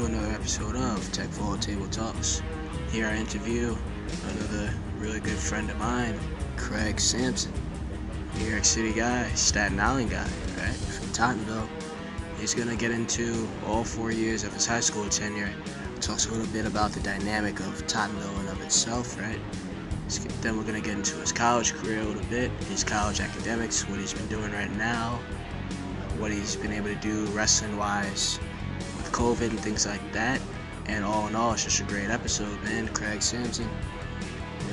to another episode of Techfall Tabletalks. Here I interview another really good friend of mine, Sampson. New York City guy, Staten Island guy, right? From Tottenville. He's gonna get into all 4 years of his high school tenure. Talks a little bit about the dynamic of Tottenville and of itself, right? Then we're gonna get into his college career a little bit, his college academics, what he's been doing right now, what he's been able to do wrestling-wise with COVID and things like that. And all in all, it's just a great episode, man. Craig Sampson,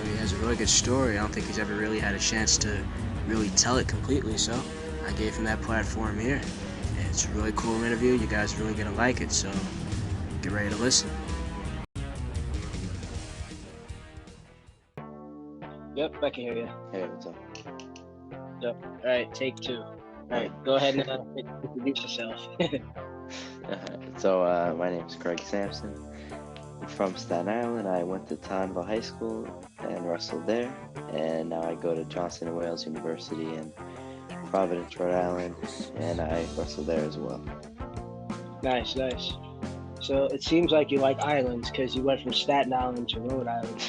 he has a really good story. I don't think he's ever really had a chance to really tell it completely, so I gave him that platform here. And it's a really cool interview. You guys are really gonna like it, so get ready to listen. Yep, I can hear you. Hey, what's up? Yep. All right, take two. All right, go ahead and introduce yourself. So, my name is Craig Sampson. I'm from Staten Island. I went to Tottenville High School and wrestled there. And now I go to Johnson & Wales University in Providence, Rhode Island, and I wrestle there as well. Nice. So it seems like you like islands because you went from Staten Island to Rhode Island.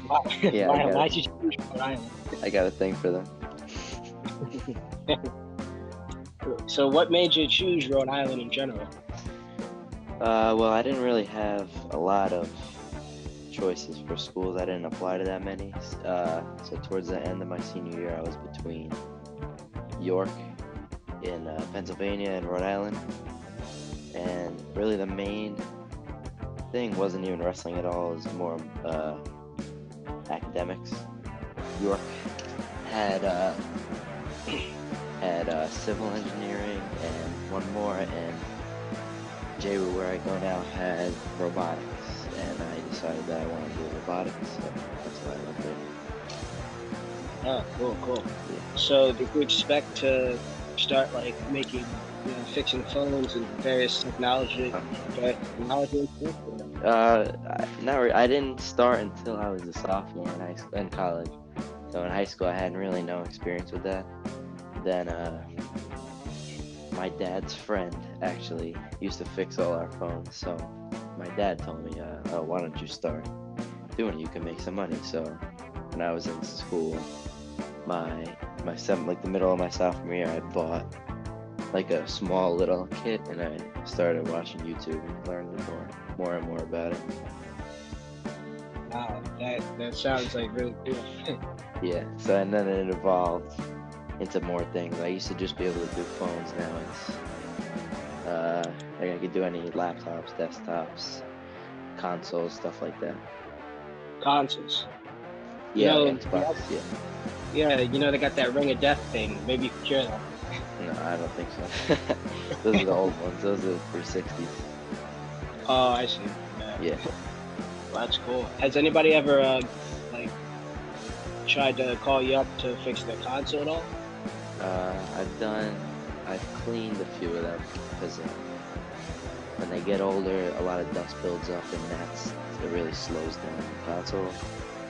Why'd you choose Rhode Island? I got a thing for them. So what made you choose Rhode Island in general? Well, I didn't really have a lot of choices for schools. I didn't apply to that many. So towards the end of my senior year, I was between York in Pennsylvania and Rhode Island. And really the main thing wasn't even wrestling at all. It was more academics. York had civil engineering and one more, and JU, where I go now, had robotics, and I decided that I wanted to do robotics, so that's why I went there. Oh, cool. Yeah. So did you expect to start like making, fixing phones and various technology? I didn't start until I was a sophomore in college. So in high school, I had really no experience with that. Then my dad's friend actually used to fix all our phones. So my dad told me, why don't you start doing it? You can make some money. So when I was in school, the middle of my sophomore year, I bought like a small little kit, and I started watching YouTube and learned more and more about it. Wow, that sounds like really cool. Yeah, so and then it evolved into more things. I used to just be able to do phones. Now it's I can do any laptops, desktops, consoles, stuff like that. Consoles. Yeah, Xbox. Yeah, they got that Ring of Death thing. Maybe you could cure that. No, I don't think so. Those are the old ones. Those are the 360s. Oh, I see. Yeah. Well, that's cool. Has anybody ever tried to call you up to fix their console at all? I've cleaned a few of them because when they get older, a lot of dust builds up, and it really slows down the console.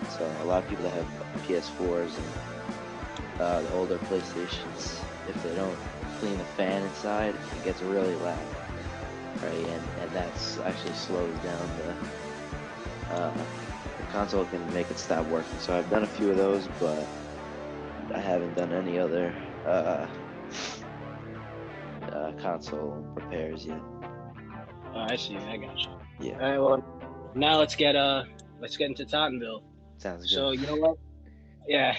So a lot of people that have PS4s and the older PlayStations, if they don't clean the fan inside, it gets really loud, right? And that's actually slows down the console, can make it stop working. So I've done a few of those, but I haven't done any other console repairs yet. Oh, I see. I got you. Yeah. All right. Well, now let's get into Tottenville. Sounds good. So you know what? Yeah,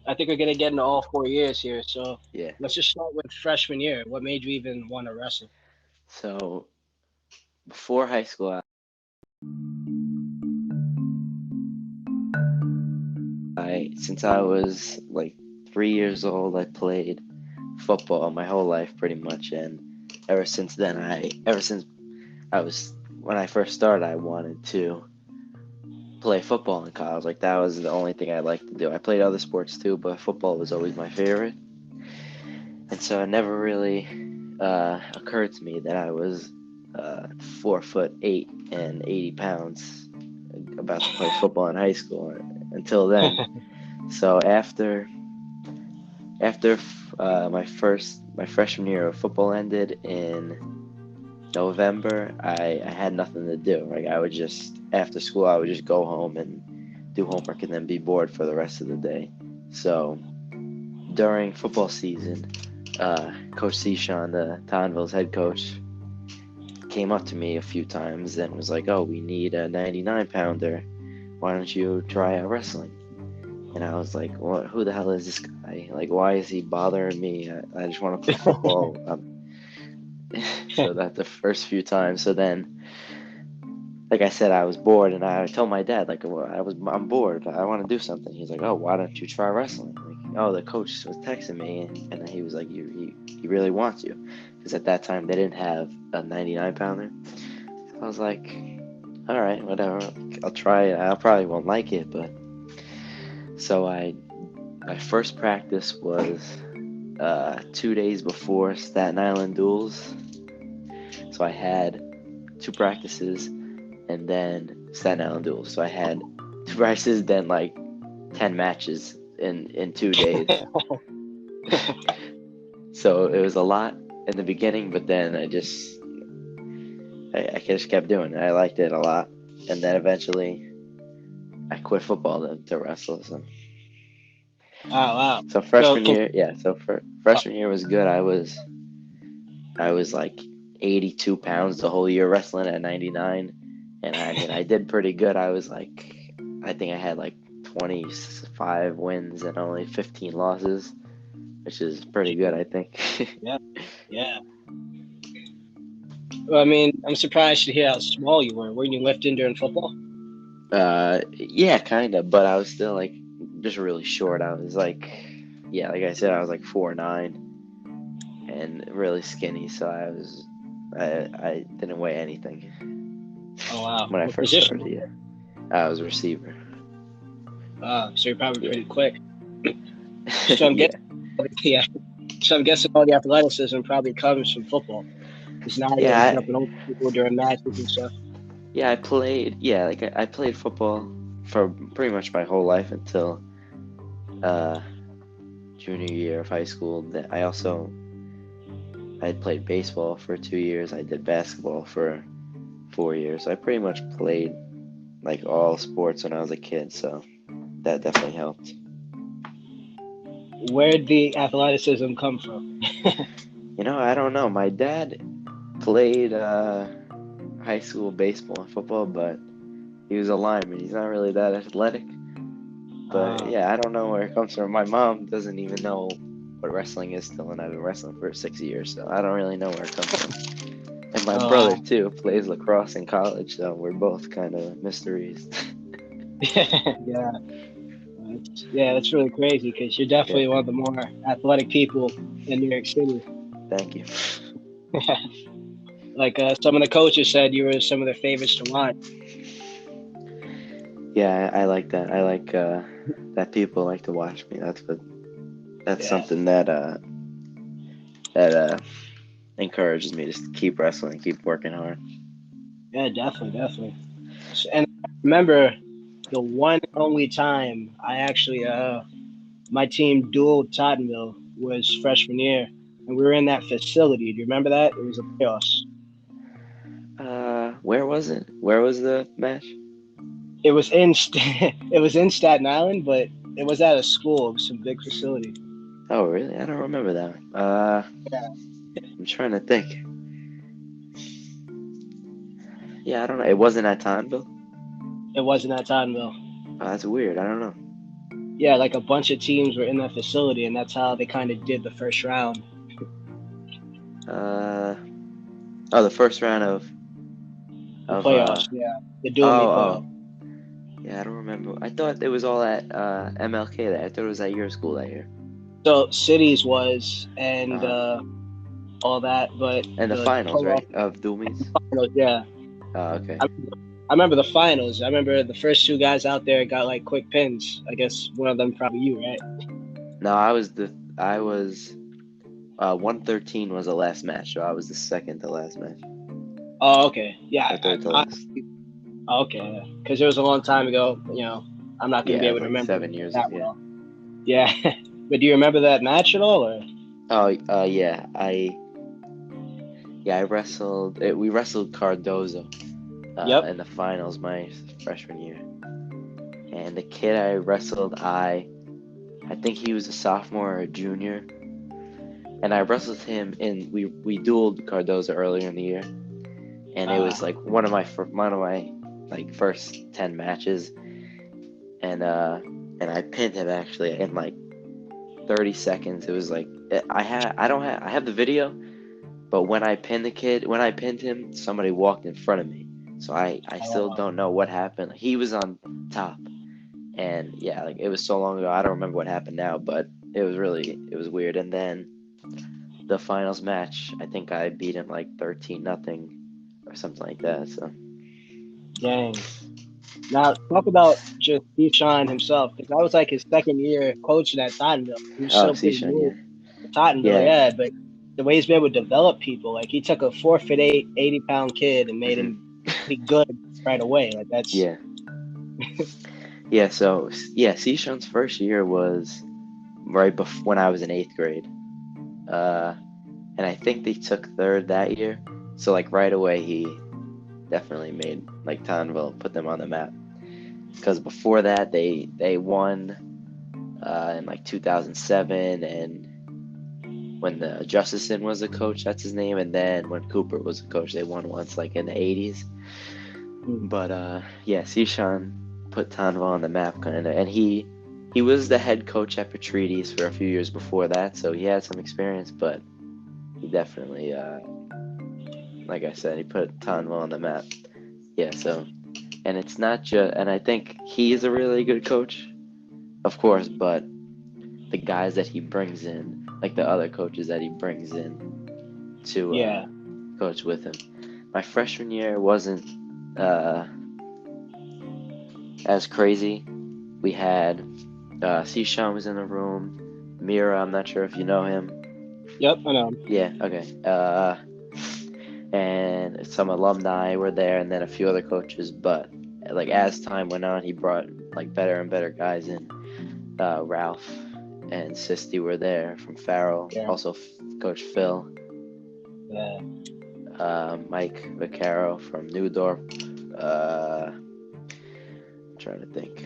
I think we're gonna get into all 4 years here. So Yeah. let's just start with freshman year. What made you even want to wrestle? So before high school, since I was like 3 years old, I played football my whole life pretty much, and ever since when I first started, I wanted to play football in college. Like, that was the only thing I liked to do. I played other sports too, but football was always my favorite. And so it never really occurred to me that I was 4'8" and 80 pounds about to play football in high school until then. So after my freshman year of football ended in November, I had nothing to do. Like I would just after school, I would just go home and do homework and then be bored for the rest of the day. So during football season, Coach Sean, the Tonville's head coach, came up to me a few times and was like, "Oh, we need a 99 pounder. Why don't you try out wrestling?" And I was like, "What? Who the hell is this guy? Like, why is he bothering me? I just want to play football." So that the first few times. So then, like I said, I was bored, and I told my dad, like, well, I'm bored. I want to do something. He's like, "Oh, why don't you try wrestling?" Like, oh, the coach was texting me, and he was like, "You really want you?" Because at that time they didn't have a 99 pounder. I was like, "All right, whatever. I'll try it. I probably won't like it, but." So my first practice was 2 days before Staten Island duels. So I had two practices and then Staten Island duels. So I had two practices, then like 10 matches in 2 days. So it was a lot in the beginning, but then I just kept doing it. I liked it a lot, and then eventually I quit football to wrestle. So. Oh, wow. So freshman year, yeah. So for freshman year was good. I was like 82 pounds the whole year wrestling at 99, and I mean I did pretty good. I was like, I think I had like 25 wins and only 15 losses, which is pretty good, I think. Yeah. Well, I mean, I'm surprised to hear how small you were. Weren't you lifting during football? Yeah, kind of, but I was still like just really short. I was like, yeah, like I said, I was like 4'9" and really skinny, so I didn't weigh anything Oh, wow. when I What first position? started. Yeah, I was a receiver. So you're probably Yeah. pretty quick. So I'm Yeah, guessing, So I'm guessing all the athleticism probably comes from football. Because now you're yeah, jumping over people during matches and stuff. yeah. I played. Yeah, like I played football for pretty much my whole life until uh junior year of high school. I had played baseball for 2 years. I did basketball for 4 years. I pretty much played like all sports when I was a kid, so that definitely helped. Where'd the athleticism come from? I don't know. My dad played high school baseball and football, but he was a lineman. He's not really that athletic. But yeah, I don't know where it comes from. My mom doesn't even know what wrestling is still, and I've been wrestling for 6 years, so I don't really know where it comes from. And my brother too plays lacrosse in college, so we're both kind of mysteries. Yeah. Yeah, that's really crazy because you're definitely one of the more athletic people in New York City. Thank you. Like some of the coaches said, you were some of their favorites to watch. Yeah, I like that. I like that people like to watch me. That's something that encourages me to keep wrestling, keep working hard. Yeah, definitely. And I remember the one and only time I actually, my team dueled Tottenville was freshman year, and we were in that facility. Do you remember that? It was a playoffs. Where was it? Where was the match? It was in it was in Staten Island, but it was at a school, some big facility. Oh, really? I don't remember that one. I'm trying to think. Yeah, I don't know. It wasn't at Tonville? It wasn't at Tottenville. Oh, that's weird. I don't know. Yeah, like a bunch of teams were in that facility, and that's how they kind of did the first round. The first round of The playoffs, yeah, the dual meet playoffs. Yeah, I don't remember. I thought it was all at MLK. I thought it was at your school that year. So cities was and all that, but and the finals, right, of dual meets. Finals, yeah. Oh, okay. I remember the finals. I remember the first two guys out there got like quick pins. I guess one of them probably you, right? No, I was 113 was the last match, so I was the second to last match. Oh, okay. Yeah. Third to last. Okay, because it was a long time ago. I'm not gonna be able to remember 7 years that well. Yeah, but do you remember that match at all? Or? Oh, yeah. Yeah, we wrestled Cardozo Yep. in the finals my freshman year. And the kid I wrestled, I think he was a sophomore or a junior. And I wrestled him we dueled Cardozo earlier in the year. And it was like one of my like first 10 matches. And I pinned him actually in like 30 seconds. It was like I have the video, but when I pinned him, somebody walked in front of me. So I still don't know what happened. He was on top. And yeah, like it was so long ago, I don't remember what happened now, but it was weird. And then the finals match, I think I beat him like 13-0 or something like that. So Dang. Now talk about just Deshaun himself, because that was like his second year coaching at Tottenville. He was oh, still pretty Sishan, new yeah. at Tottenville, Yeah. yeah. But the way he's been able to develop people, like he took a 4'8", 80-pound kid and made him Hmm. be good right away. Like that's Yeah. Yeah, so yeah, Sishan's first year was right before when I was in 8th grade. Uh and I think they took third that year. So like right away he definitely made like Tonville, put them on the map. Because before that they won in like 2007, and when the Justison was a coach, that's his name, and then when Cooper was a coach, they won once like in the 80s. But yeah, Sishan put Tonville on the map kind of, and he was the head coach at Petrides for a few years before that, so he had some experience, but he definitely like I said, he put Tonville on the map. Yeah, so, and it's not just, and I think he's a really good coach, of course, but the guys that he brings in, like the other coaches that he brings in to yeah. coach with him. My freshman year wasn't uh, as crazy. We had Sishan was in the room. Mira, I'm not sure if you know him. Yep, I know. Yeah, okay. And some alumni were there, and then a few other coaches. But like as time went on, he brought like better and better guys in. Ralph and Sisti were there from Farrell. Yeah. Also, Coach Phil. Yeah. Mike Vaccaro from Newdorf. I'm trying to think.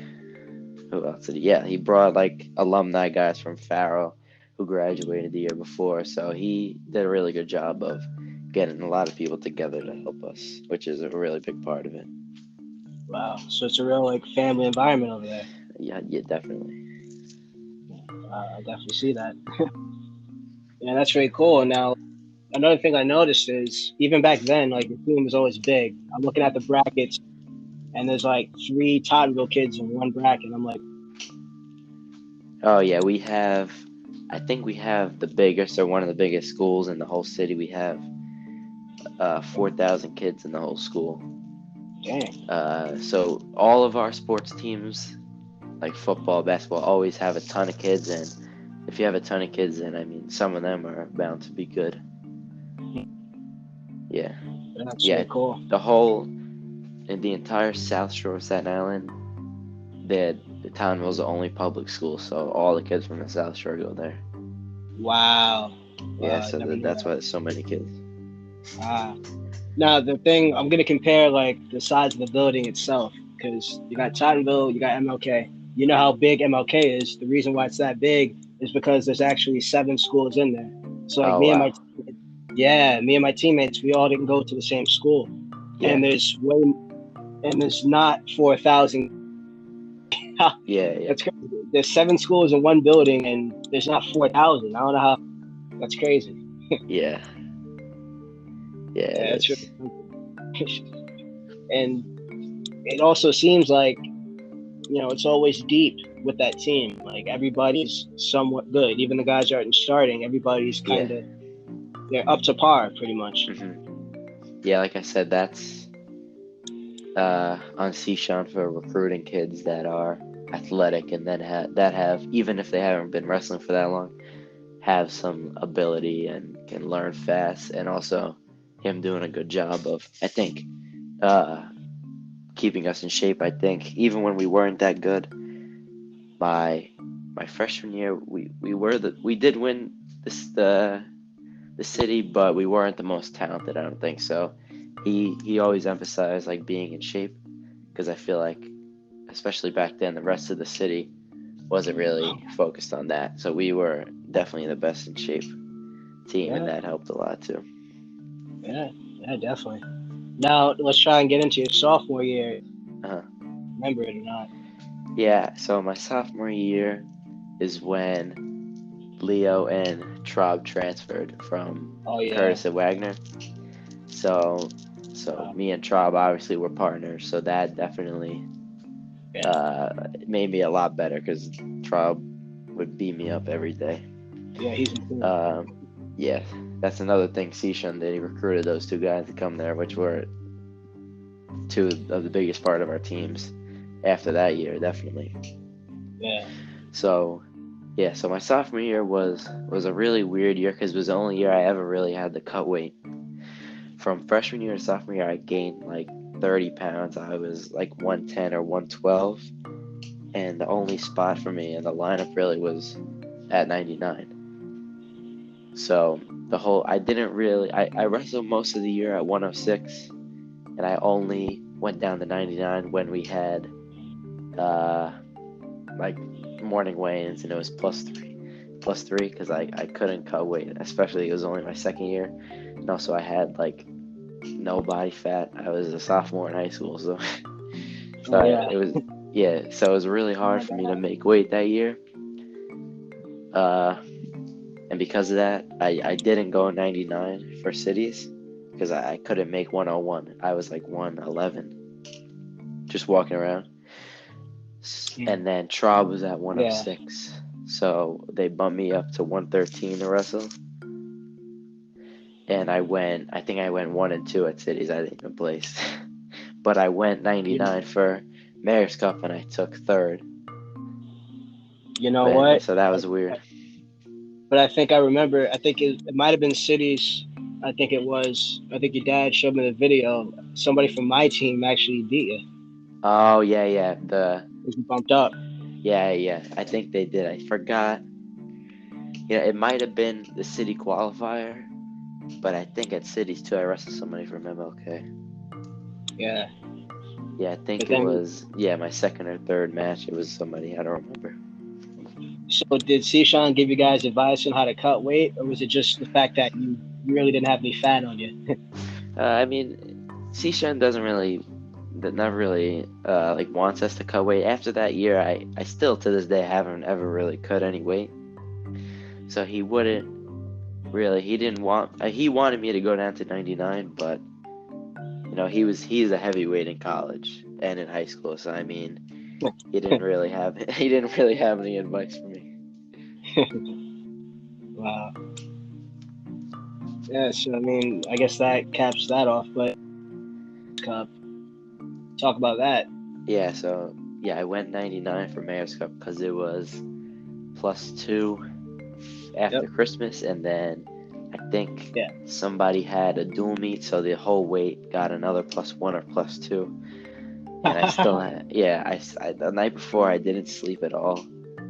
Who else did he? Yeah, he brought like alumni guys from Farrell who graduated the year before. So he did a really good job of getting a lot of people together to help us, which is a really big part of it. Wow. So it's a real like family environment over there. Yeah, definitely. I definitely see that. Yeah, that's really cool. Now, another thing I noticed is even back then, like the team was always big. I'm looking at the brackets, and there's like 3 Tottenville kids in one bracket. I'm like, Oh yeah, I think we have the biggest or one of the biggest schools in the whole city. We have 4,000 kids in the whole school. dang. So all of our sports teams, like football, basketball, always have a ton of kids, and if you have a ton of kids, then I mean, some of them are bound to be good. Yeah, That's yeah. really cool. In the entire South Shore of Staten Island, the Townville's the only public school, so all the kids from the South Shore go there. Wow. Yeah, Wow, I so never knew that's that. why there's so many kids. Ah. Now the thing I'm gonna compare like the size of the building itself, because you got Tottenville, you got MLK. You know how big MLK is. The reason why it's that big is because there's actually 7 schools in there. So like Oh wow. me and my teammates, we all didn't go to the same school, Yeah, and there's not 4,000. yeah, yeah, That's crazy. There's 7 schools in one building, and there's not 4,000. I don't know how. That's crazy. yeah, yeah. It Yeah, that's is. really and it also seems like it's always deep with that team. Like everybody's somewhat good. Even the guys that aren't starting, everybody's Yeah. kind of they're up to par pretty much. Yeah, like I said, that's on Sean for recruiting kids that are athletic and then that have, even if they haven't been wrestling for that long, have some ability and can learn fast, and also him doing a good job of, I think, keeping us in shape. I think even when we weren't that good, my freshman year, we did win the the city, but we weren't the most talented. I don't think so. He always emphasized like being in shape because I feel like, especially back then, the rest of the city wasn't really focused on that. So we were definitely the best in shape team, and Yeah, that helped a lot too. yeah, yeah, definitely. Now let's try and get into your sophomore year. Uh, Remember it or not? yeah, so my sophomore year is when Leo and Traub transferred from Oh yeah. Curtis and Wagner. So so Wow. me and Traub obviously were partners, so that definitely Yeah. made me a lot better because Traub would beat me up every day. Yeah, he's improved. Um, yeah, that's another thing. Seashun did. He recruited those two guys to come there, which were two of the biggest part of our teams after that year, definitely. Yeah. So yeah, so my sophomore year was a really weird year because it was the only year I ever really had to cut weight. From freshman year to sophomore year, I gained like 30 pounds. I was like 110 or 112, and the only spot for me in the lineup really was at 99. So I didn't really, I wrestled most of the year at 106, and I only went down to 99 when we had uh like morning weigh-ins, and it was plus three because I couldn't cut weight, especially it was only my second year, and also I had like no body fat. I was a sophomore in high school, so Oh yeah. it was, yeah, so it was really hard for me to make weight that year. Uh, and because of that, I didn't go 99 for cities because I couldn't make 101. I was like 111 just walking around. And then Traub was at Yeah. 106. So they bumped me up to 113 to wrestle. And I think I went 1 and 2 at cities. I didn't even place. But I went You, 99 for Mayor's Cup and I took third. you know And what? so that was weird. But I think I remember. I think it might have been cities. I think it was. I think your dad showed me the video. Somebody from my team actually beat you. Oh, yeah, yeah. Was bumped up. Yeah. I think they did. I forgot. Yeah, it might have been the city qualifier, but I think at cities too, I wrestled somebody from MLK. Yeah. Yeah, I think But it then, was, yeah, my second or third match. It was somebody, I don't remember. so did Sean give you guys advice on how to cut weight, or was it just the fact that you really didn't have any fat on you? I mean, Sishan doesn't really, never really, like wants us to cut weight. After that year, I still to this day haven't ever really cut any weight. So he wouldn't really, he didn't want, he wanted me to go down to 99, but he's a heavyweight in college and in high school. So I mean, he didn't really have any advice for me. Wow. Yeah. So I mean, I guess that caps that off. But Cup, talk about that. Yeah, so yeah, I went 99 for Mayor's Cup because it was +2 Yep. after Christmas, and then I think Yeah. somebody had a dual meet, so the whole weight got another +1 or +2. And I still had, yeah, the night before I didn't sleep at all.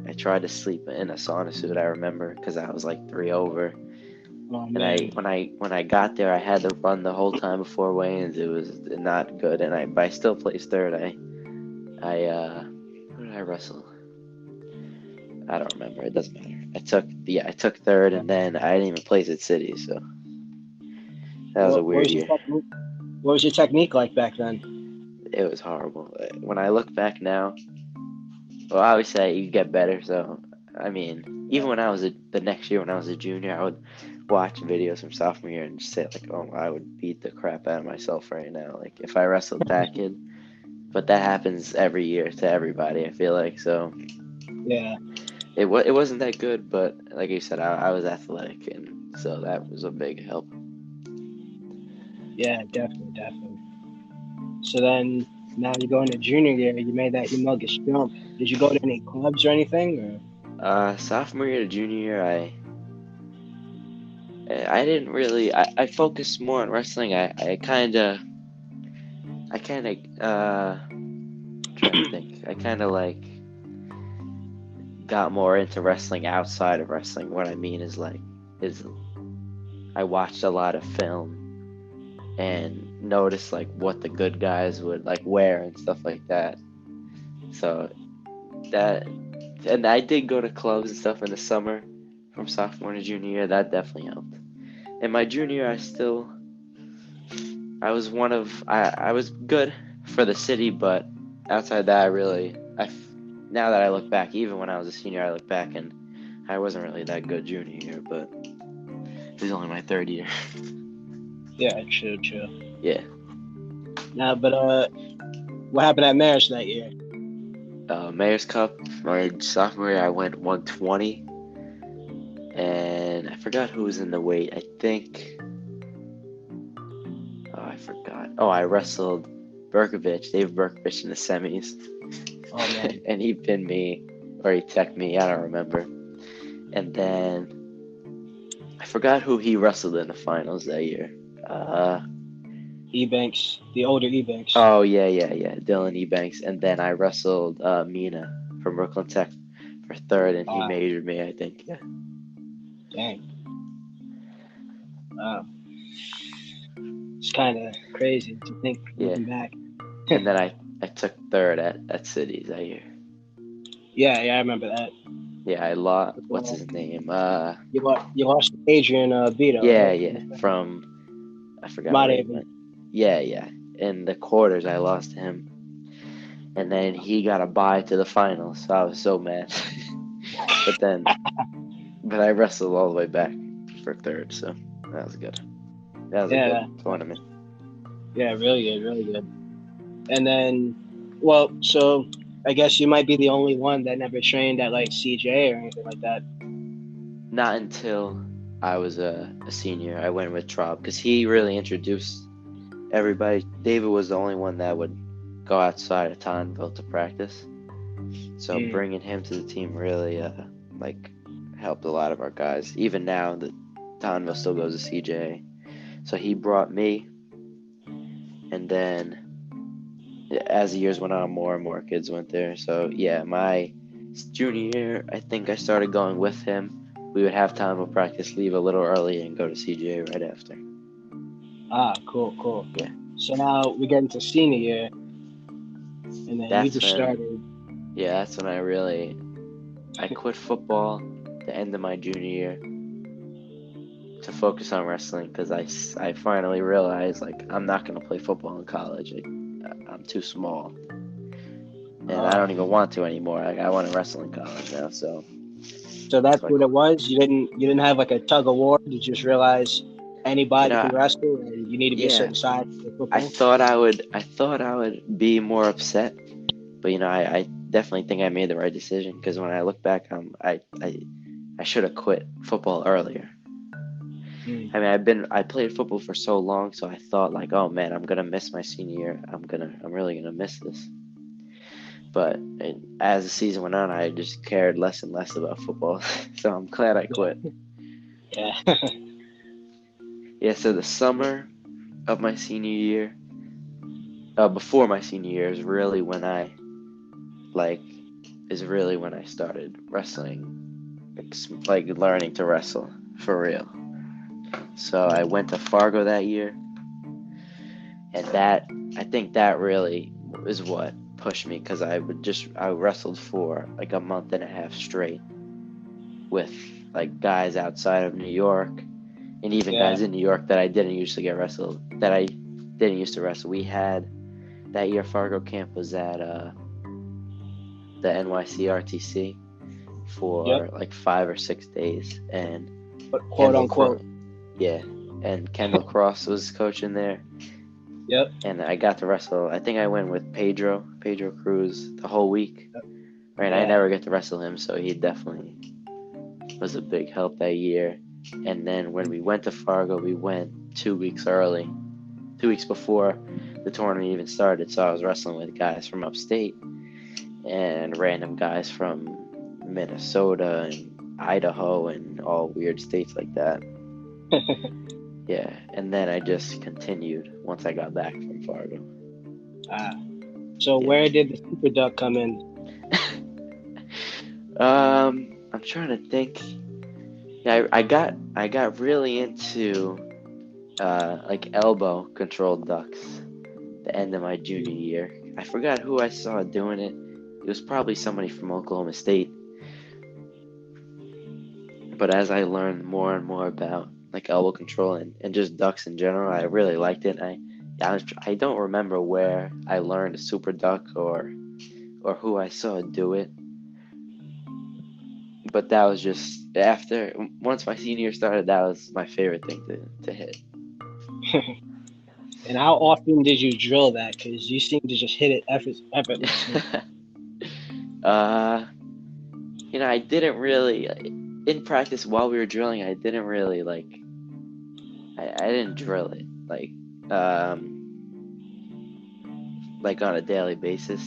I tried to sleep in a sauna suit, I remember, because I was like 3 over. Oh And man. when I got there, I had to run the whole time before weigh-ins. It was not good, but I still placed third. Who did I wrestle? I don't remember. It doesn't matter. I took third, and then I didn't even place at City, so that was a What weird was your year. technique? What was your technique like back then? It was horrible. When I look back now, well, obviously you get better. So, I mean, even when the next year when I was a junior, I would watch videos from sophomore year and just say like, oh, I would beat the crap out of myself right now. Like if I wrestled that kid, but that happens every year to everybody. I feel like so. Yeah. It wasn't that good, but like you said, I was athletic, and so that was a big help. Yeah. Definitely. So then, now you go into junior year. You made that humongous jump. Did you go to any clubs or anything? Or? Sophomore year to junior year, I didn't really. I focused more on wrestling. I kind of trying to think. I kind of like got more into wrestling outside of wrestling. What I mean is I watched a lot of film and noticed like what the good guys would like wear and stuff like that. So that, and I did go to clubs and stuff in the summer from sophomore to junior year. That definitely helped. In my junior year, I was I was good for the city, but outside that, now that I look back, even when I was a senior, I look back and I wasn't really that good junior year, but it was only my third year. Yeah, true. Yeah. Now, but what happened at Marist that year? Mayor's Cup, my sophomore year, I went 120, and I forgot who was in the weight. I think, I forgot. Oh, I wrestled Dave Berkovich in the semis. Oh man. And he pinned me, or he teched me, I don't remember. And then I forgot who he wrestled in the finals that year. Ebanks, the older Ebanks. Oh yeah, Dylan Ebanks. And then I wrestled Mina from Brooklyn Tech for third, and he majored me, I think. Yeah. Dang. Wow. It's kind of crazy to think looking back. And then I took third at Cities that year. Yeah, I remember that. Yeah, I lost. What's his name? You lost to Adrian Vito. Yeah, right? yeah. From, I forgot where he went. Yeah. In the quarters, I lost to him, and then he got a bye to the finals. So I was so mad. but I wrestled all the way back for third, so that was good. That was a good tournament. Yeah, really good. And then, well, so I guess you might be the only one that never trained at like CJ or anything like that. Not until I was a senior, I went with Traub, because he really introduced everybody. David was the only one that would go outside of Tonville to practice. So bringing him to the team really helped a lot of our guys. Even now, the Tonville still goes to CJ. So he brought me, and then as the years went on, more and more kids went there. So yeah, my junior year, I think I started going with him. We would have time to practice, leave a little early, and go to CJ right after. Cool. Yeah. So now we get into senior year, and then you just started. Yeah, that's when I quit football the end of my junior year to focus on wrestling, because I finally realized like I'm not gonna play football in college. I'm too small, and I don't even want to anymore. I want to wrestle in college now. So that's what it was. You didn't have like a tug of war. You just realize anybody can wrestle, and you need to be a certain size for football. I thought I would be more upset, but I definitely think I made the right decision, because when I look back, I should have quit football earlier. I mean, I played football for so long, so I thought like, oh man, I'm gonna miss my senior year. I'm really gonna miss this. But as the season went on, I just cared less and less about football. So I'm glad I quit. Yeah. Yeah. So the summer of my senior year, before my senior year, is really when I started wrestling, like learning to wrestle for real. So I went to Fargo that year, and I think that really is what pushed me, because I wrestled for like a month and a half straight with like guys outside of New York, and even guys in New York that I didn't used to wrestle. We had that year, Fargo camp was at the NYC RTC for like 5 or 6 days, and quote unquote. Yeah, and Kendall Cross was coaching there. Yep. And I got to wrestle. I think I went with Pedro Cruz the whole week. Right, I never get to wrestle him, so he definitely was a big help that year. And then when we went to Fargo, we went 2 weeks early, 2 weeks before the tournament even started. So I was wrestling with guys from upstate and random guys from Minnesota and Idaho and all weird states like that. Yeah, and then I just continued once I got back from Fargo. So where did the Super Duck come in? I'm trying to think. Yeah, I got really into like elbow controlled ducks the end of my junior year. I forgot who I saw doing it. It was probably somebody from Oklahoma State. But as I learned more and more about like elbow control and just ducks in general, I really liked it. I don't remember where I learned a super duck or who I saw do it. But that was just after once my senior year started, that was my favorite thing to hit. And how often did you drill that? Because you seem to just hit it effortlessly. uh, I didn't really in practice while we were drilling. I didn't really I didn't drill it um like on a daily basis.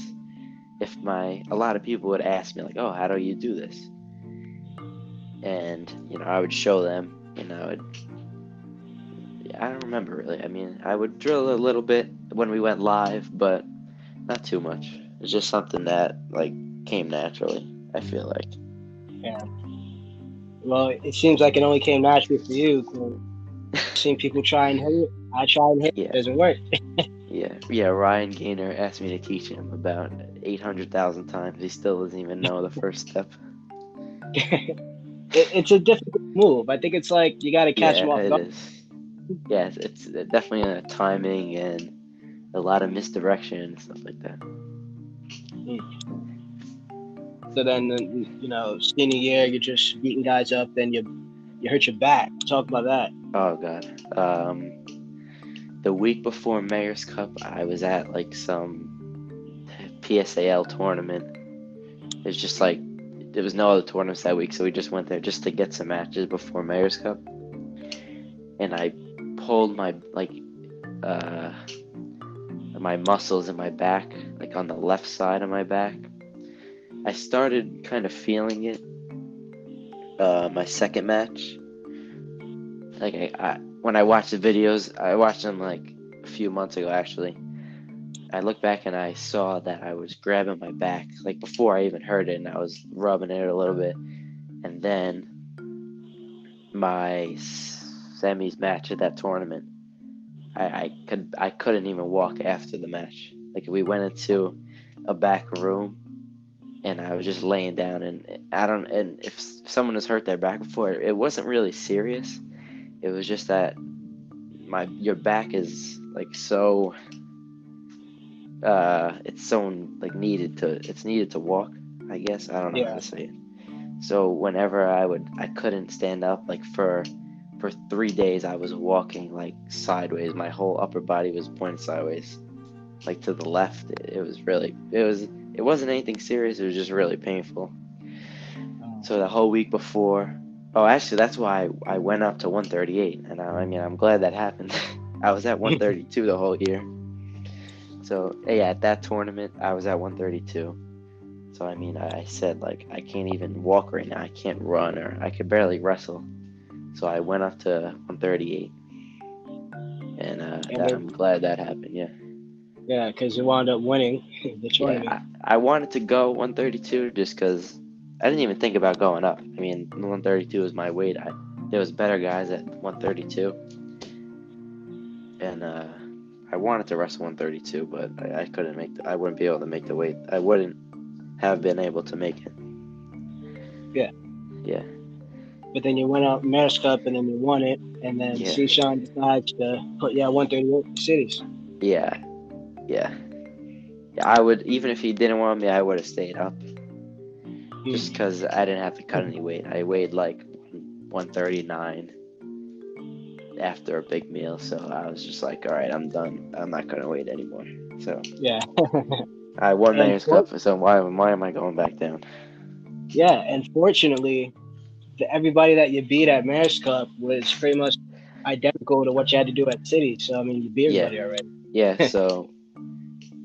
If a lot of people would ask me like, oh, how do you do this? And I would show them. I don't remember really. I mean, I would drill a little bit when we went live, but not too much. It's just something that like came naturally, I feel like. Yeah. Well, it seems like it only came naturally for you. 'Cause I've seen people try and hit it. I try and hit it. It Yeah, doesn't work. yeah. Ryan Gaynor asked me to teach him about 800,000 times. He still doesn't even know the first step. It's a difficult move. I think it's like you got to catch them Yeah, off it guard. is. Yeah, it's definitely a timing and a lot of misdirection and stuff like that. So then, senior year, you're just beating guys up. Then you hurt your back. Talk about that. Oh God. The week before Mayor's Cup, I was at like some PSAL tournament. It's just like there was no other tournaments that week, so we just went there just to get some matches before Mayor's Cup. And I pulled uh my muscles in my back, like on the left side of my back. I started kind of feeling it my second match. Like when I watched the videos, I watched them like a few months ago actually. I looked back and I saw that I was grabbing my back like before I even heard it, and I was rubbing it a little bit. And then my semis match at that tournament, I couldn't even walk after the match. Like we went into a back room and I was just laying down, and and if someone has hurt their back before, it wasn't really serious. It was just that your back is like so it's so like it's needed to walk, I guess. I don't know how Yeah. to say it. So whenever I couldn't stand up, like for 3 days I was walking like sideways. My whole upper body was pointed sideways, like to the left. It wasn't anything serious. It was just really painful. So the whole week before, oh, actually, that's why I went up to 138, and I mean, I'm glad that happened. I was at 132 the whole year. So yeah, at that tournament, I was at 132. So I mean, I said like I can't even walk right now. I can't run, or I could barely wrestle. So I went up to 138, and I'm glad that happened. Yeah. Yeah, because you wound up winning the Yeah, tournament. I wanted to go 132 just because I didn't even think about going up. I mean, 132 is my weight. There was better guys at 132, and I wanted to wrestle 132, but I couldn't I wouldn't be able to make the weight. I wouldn't have been able to make it. Yeah. Yeah. But then you went out Mayor's Cup and then you won it, and then Yeah. Sean decides to put you at 138 cities. Yeah. Yeah. I would, even if he didn't want me, I would have stayed up. Just because I didn't have to cut any weight. I weighed like 139 after a big meal, so I was just like, all right, I'm done. I'm not gonna wait anymore. So Yeah. I won And Mayor's Cup, so why am I going back down? yeah, and fortunately, everybody that you beat at Mayor's Cup was pretty much identical to what you had to do at City. So I mean, you beat Yeah. everybody already. Yeah. So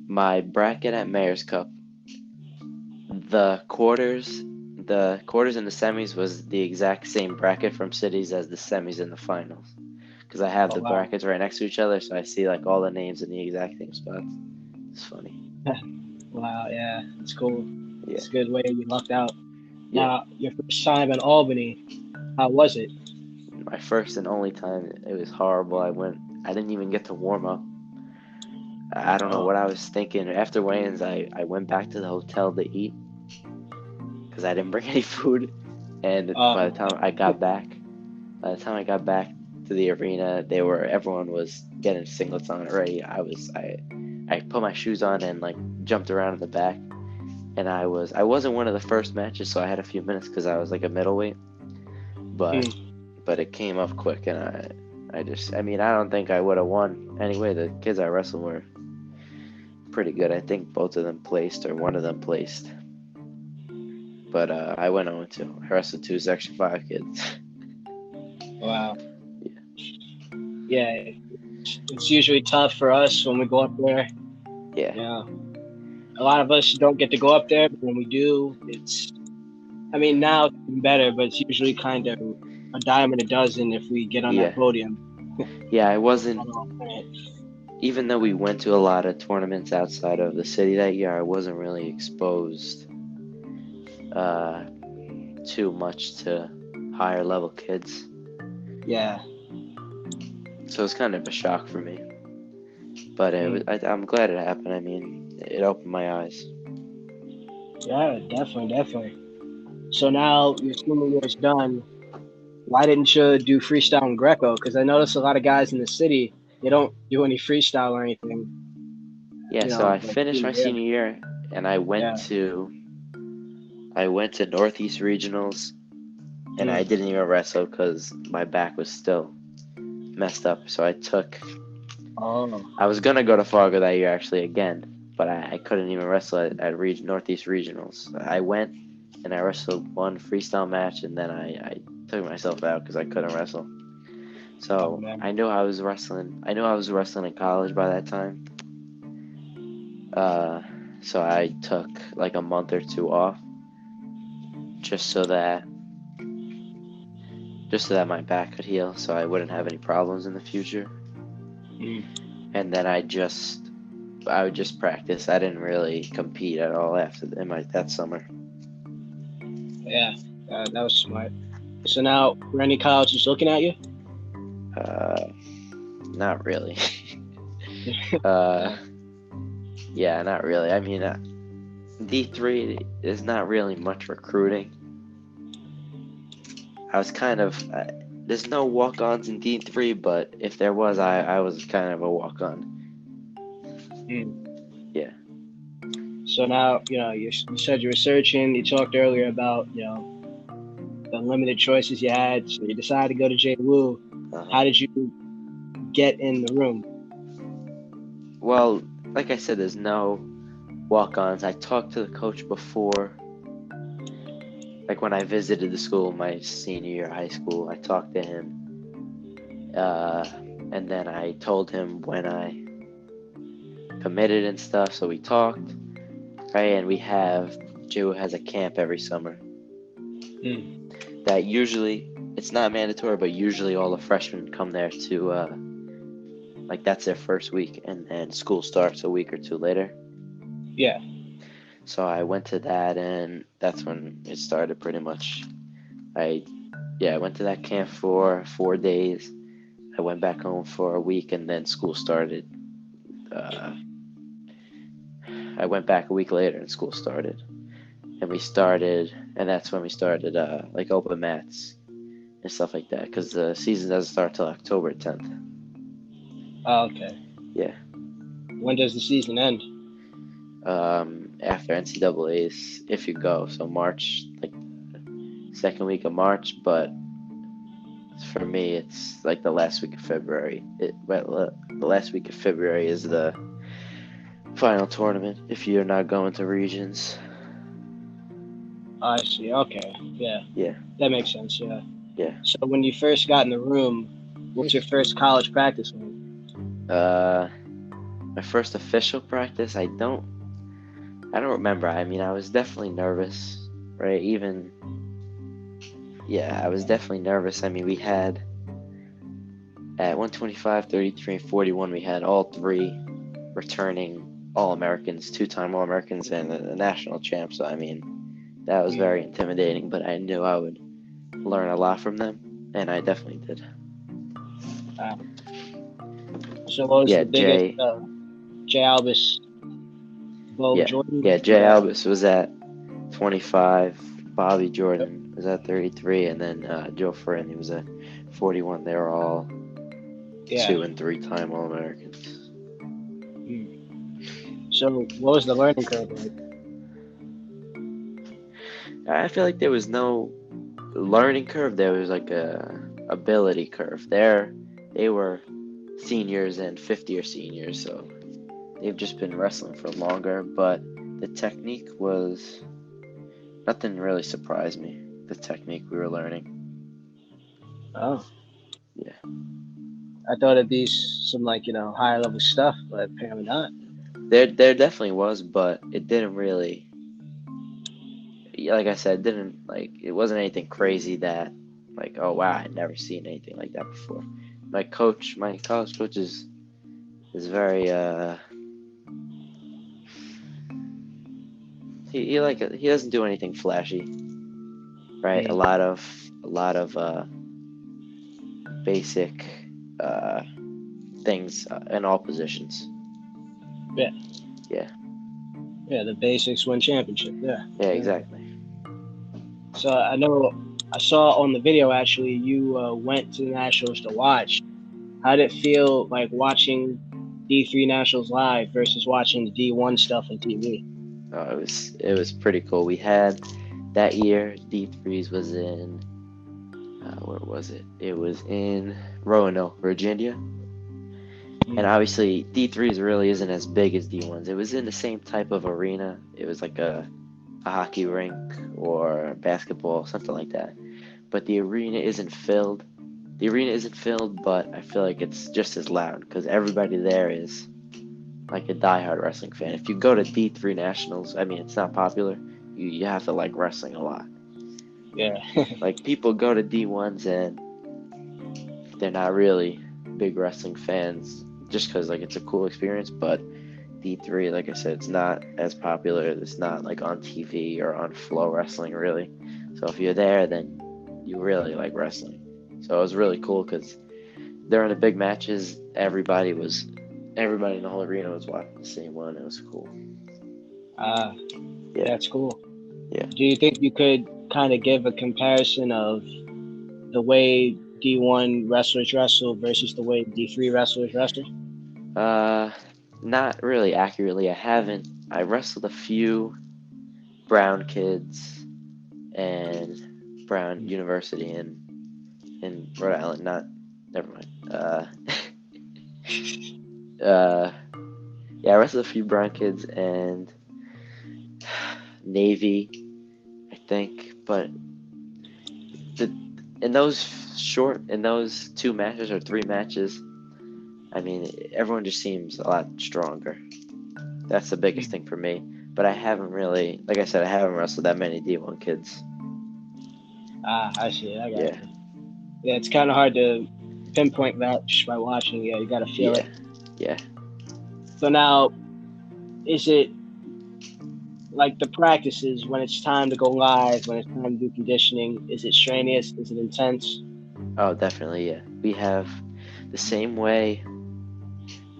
my bracket at Mayor's Cup, the quarters, and the semis was the exact same bracket from cities as the semis and the finals. Because I have Oh the wow. brackets right next to each other, so I see like all the names in the exact same spots. It's funny. Wow, yeah, it's cool. Yeah. It's a good way you lucked out. Yeah. Now, your first time in Albany, How was it? My first and only time, it was horrible. I didn't even get to warm up. I don't know Oh, what I was thinking. After weigh-ins, I went back to the hotel to eat because I didn't bring any food. And oh, by the time I got back to the arena, everyone was getting singlets on already. I put my shoes on and like jumped around in the back, and I wasn't one of the first matches, so I had a few minutes because I was like a middleweight, but mm, but it came up quick, and I mean, I don't think I would have won anyway. The kids I wrestled were pretty good. I think both of them placed or one of them placed, but I went 0-2. I wrestled two Section 5 kids. wow. Yeah, it's usually tough for us when we go up there. Yeah, Yeah, a lot of us don't get to go up there, but when we do, I mean, now it's been better, but it's usually kind of a dime and a dozen if we get on that yeah, podium. yeah. I wasn't. Even though we went to a lot of tournaments outside of the city that year, I wasn't really exposed uh, too much to higher level kids. Yeah. So it's kind of a shock for me. But I'm glad it happened. I mean, it opened my eyes. Yeah, definitely, definitely. So now your senior year is done. Why didn't you do freestyle and Greco? Because I notice a lot of guys in the city, they don't do any freestyle or anything, Yeah, so I like finished my senior year. senior year and Yeah. I went to Northeast Regionals, and I Mm. didn't even wrestle because my back was still messed up. So Oh. I was gonna go to Fargo that year actually again, but I couldn't even wrestle at Northeast Regionals. I went and I wrestled one freestyle match, and then I took myself out because I couldn't wrestle. Oh So man. I knew I was wrestling. I knew I was wrestling in college by that time. Uh, so I took like a month or two off just so that my back could heal, so I wouldn't have any problems in the future. Mm. And then I would just practice. I didn't really compete at all that summer. Yeah. That was smart. So now, were any colleges looking at you? Uh, Not really. uh, yeah, not really. I mean, D3 is not really much recruiting. I was kind of there's no walk-ons in D3, but if there was, I was kind of a walk-on. Mm. Yeah. So now, you said you were searching. You talked earlier about, the limited choices you had. So you decided to go to JWU. Uh-huh. How did you get in the room? Well, like I said, there's no walk-ons. I talked to the coach before. Like when I visited the school my senior year of high school, I talked to him. And then I told him when I committed and stuff, so we talked. Right, and JWU has a camp every summer. That usually, it's not mandatory, but usually all the freshmen come there to, like that's their first week, and then school starts a week or two later. Yeah. So I went to that, and that's when it started pretty much. I went to that camp for 4 days. I went back home for a week, and then school started. I went back a week later, and school started. And that's when we started like open mats and stuff like that, because the season doesn't start till October 10th. Oh, okay. Yeah. When does the season end? After NCAA's, if you go, so March, like second week of March, but for me, it's like the last week of February. The last week of February is the final tournament if you're not going to regions. I see. Okay. Yeah. Yeah. That makes sense. Yeah. Yeah. So when you first got in the room, what was your first college practice like? My first official practice, I don't remember. I mean, I was definitely nervous, right? I was definitely nervous. I mean, we had at 125, 33, and 41, we had all three returning All-Americans, two-time All-Americans, and a national champ. So, I mean, that was very intimidating, but I knew I would learn a lot from them, and I definitely did. Uh, so what was Yeah, the biggest Jay. Jay Albus, Bo Yeah, Jordan? yeah. Jay Albus was at 25. Bobby Jordan was at 33, and then Joe Ferrandi was at 41. They were all Yeah. 2 and 3-time All-Americans. So what was the learning curve like? I feel like there was no learning curve. There was like a ability curve. They were seniors and fifth-year seniors, so they've just been wrestling for longer. But the technique was nothing really surprised me. The technique we were learning. Oh, Yeah. I thought it'd be some like higher level stuff, but apparently not. There definitely was, but it didn't really, like I said, it wasn't anything crazy that, like, oh wow, I'd never seen anything like that before. My college coach is very he doesn't do anything flashy, right? A lot of basic uh things in all positions. Yeah, Yeah, yeah, the basics win championship. Yeah, yeah, yeah. exactly. So I know I saw on the video actually you went to the Nationals to watch. How did it feel like watching D3 Nationals live versus watching the D1 stuff on TV? It was pretty cool. We had that year D3s was in where was it? It was in Roanoke, Virginia. And obviously D3s really isn't as big as D1s. It was in the same type of arena. It was like a hockey rink or basketball, something like that. But the arena isn't filled. The arena isn't filled, but I feel like it's just as loud because everybody there is like a diehard wrestling fan. If you go to D3 Nationals, I mean, it's not popular. You have to like wrestling a lot. Yeah, Like people go to D1s and they're not really big wrestling fans just because like it's a cool experience. But D3, like I said, it's not as popular. It's not like on TV or on Flow Wrestling really. So if you're there, then you really like wrestling. So it was really cool because during the big matches, everybody in the whole arena was watching the same one. It was cool. uh, Yeah, that's cool. yeah. Do you think you could kind of give a comparison of the way D1 wrestlers wrestle versus the way D3 wrestlers wrestle? Uh, Not really accurately. I wrestled a few Brown kids and Brown University in Rhode Island. Not, never mind. Uh, yeah, I wrestled a few Brown kids and Navy, I think. But the in those 2 matches or 3 matches, I mean, everyone just seems a lot stronger. That's the biggest thing for me. But I haven't really, like I said, I haven't wrestled that many D1 kids. I see. I got Yeah, you. Yeah, it's kind of hard to pinpoint that just by watching. Yeah, you got to feel yeah, it. yeah. So now, is it like the practices when it's time to go live, when it's time to do conditioning? Is it strenuous? Is it intense? Oh, definitely, yeah. We have the same way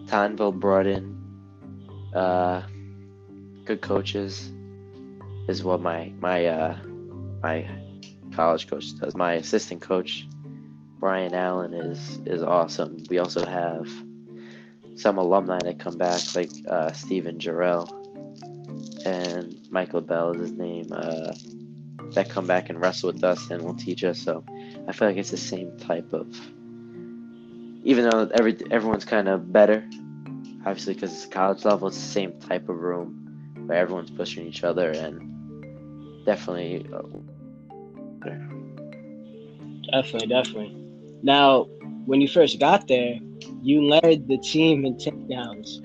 Tonville brought in uh, good coaches is what my college coach does. My assistant coach, Brian Allen, is awesome. We also have some alumni that come back, like Steven Jarrell and Michael Bell is his name, that come back and wrestle with us and will teach us. So I feel like it's the same type of, even though everyone's kind of better, obviously because it's a college level, it's the same type of room where everyone's pushing each other and definitely better. Definitely, definitely. Now, when you first got there, you led the team in takedowns.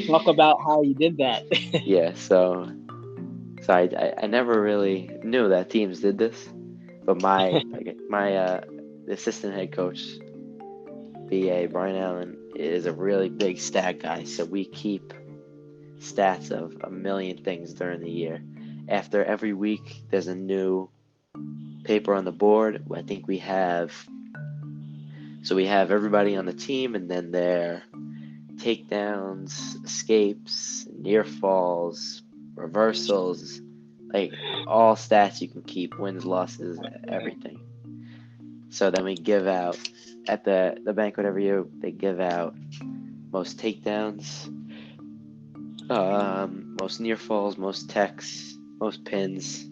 Talk about how you did that. Yeah, so I never really knew that teams did this, but my assistant head coach, BA Brian Allen, is a really big stat guy. So we keep stats of a million things during the year. After every week, there's a new paper on the board. I think we have everybody on the team, and then their takedowns, escapes, near falls, reversals, like all stats you can keep, wins, losses, everything. So then we give out at the banquet every year. They give out most takedowns, most near falls, most techs, most pins,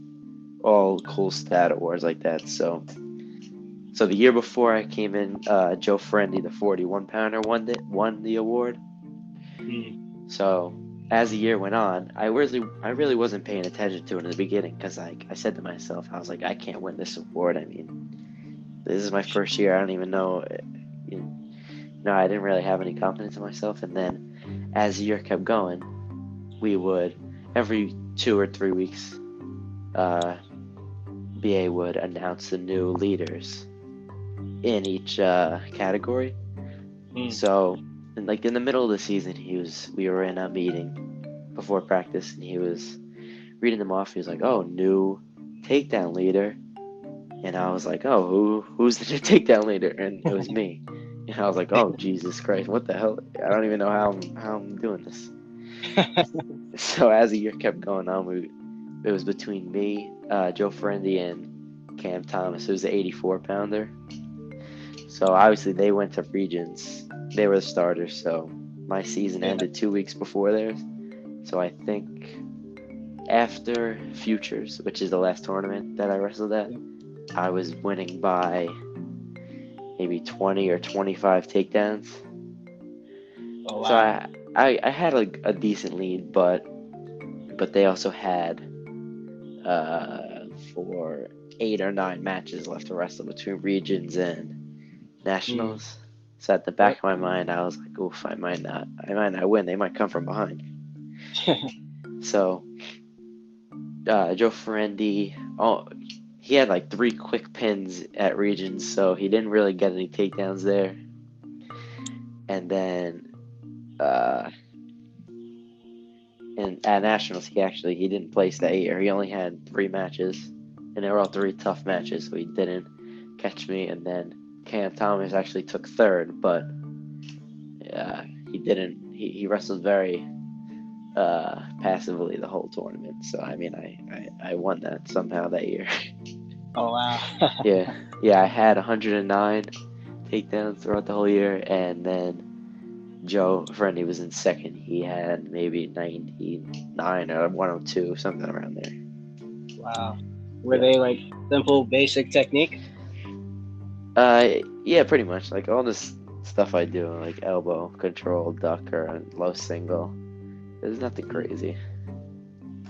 all cool stat awards like that. So the year before I came in, Joe Friendly, the 41-pounder, won the award. So as the year went on, I really wasn't paying attention to it in the beginning, because I said to myself, I was like, I can't win this award. I mean, this is my first year. I don't even know. I didn't really have any confidence in myself. And then as the year kept going, we would, every 2 or 3 weeks, BA would announce the new leaders in each category. So, in the middle of the season, we were in a meeting before practice, and he was reading them off. He was like, "Oh, new takedown leader," and I was like, "Oh, who's the new takedown leader?" And it was me. And I was like, "Oh, Jesus Christ, what the hell? I don't even know how I'm doing this." So as the year kept going on, it was between me, Joe Friendly, and Cam Thomas, who's the 84-pounder. So obviously they went to regions. They were the starters. So my season ended 2 weeks before theirs. So I think after Futures, which is the last tournament that I wrestled at, I was winning by maybe 20 or 25 takedowns. Oh, wow. So I had a decent lead, but they also had for 8 or 9 matches left to wrestle between regions and nationals. So at the back of my mind, I was like, "Oof, I might not win. They might come from behind." So Joe Ferendi, he had like 3 quick pins at regions, so he didn't really get any takedowns there. And then at nationals, he didn't place that year. He only had 3 matches, and they were all 3 tough matches, so he didn't catch me. And then Cam Thomas actually took 3rd, but he didn't. He wrestled very passively the whole tournament. So I mean, I won that somehow that year. Oh, wow. Yeah, I had 109 takedowns throughout the whole year, and then Joe Friendly was in 2nd. He had maybe 99 or 102, something around there. Wow. Were they like simple, basic technique? Yeah, pretty much. Like all this stuff I do, like elbow control, ducker, and low single. There's nothing crazy.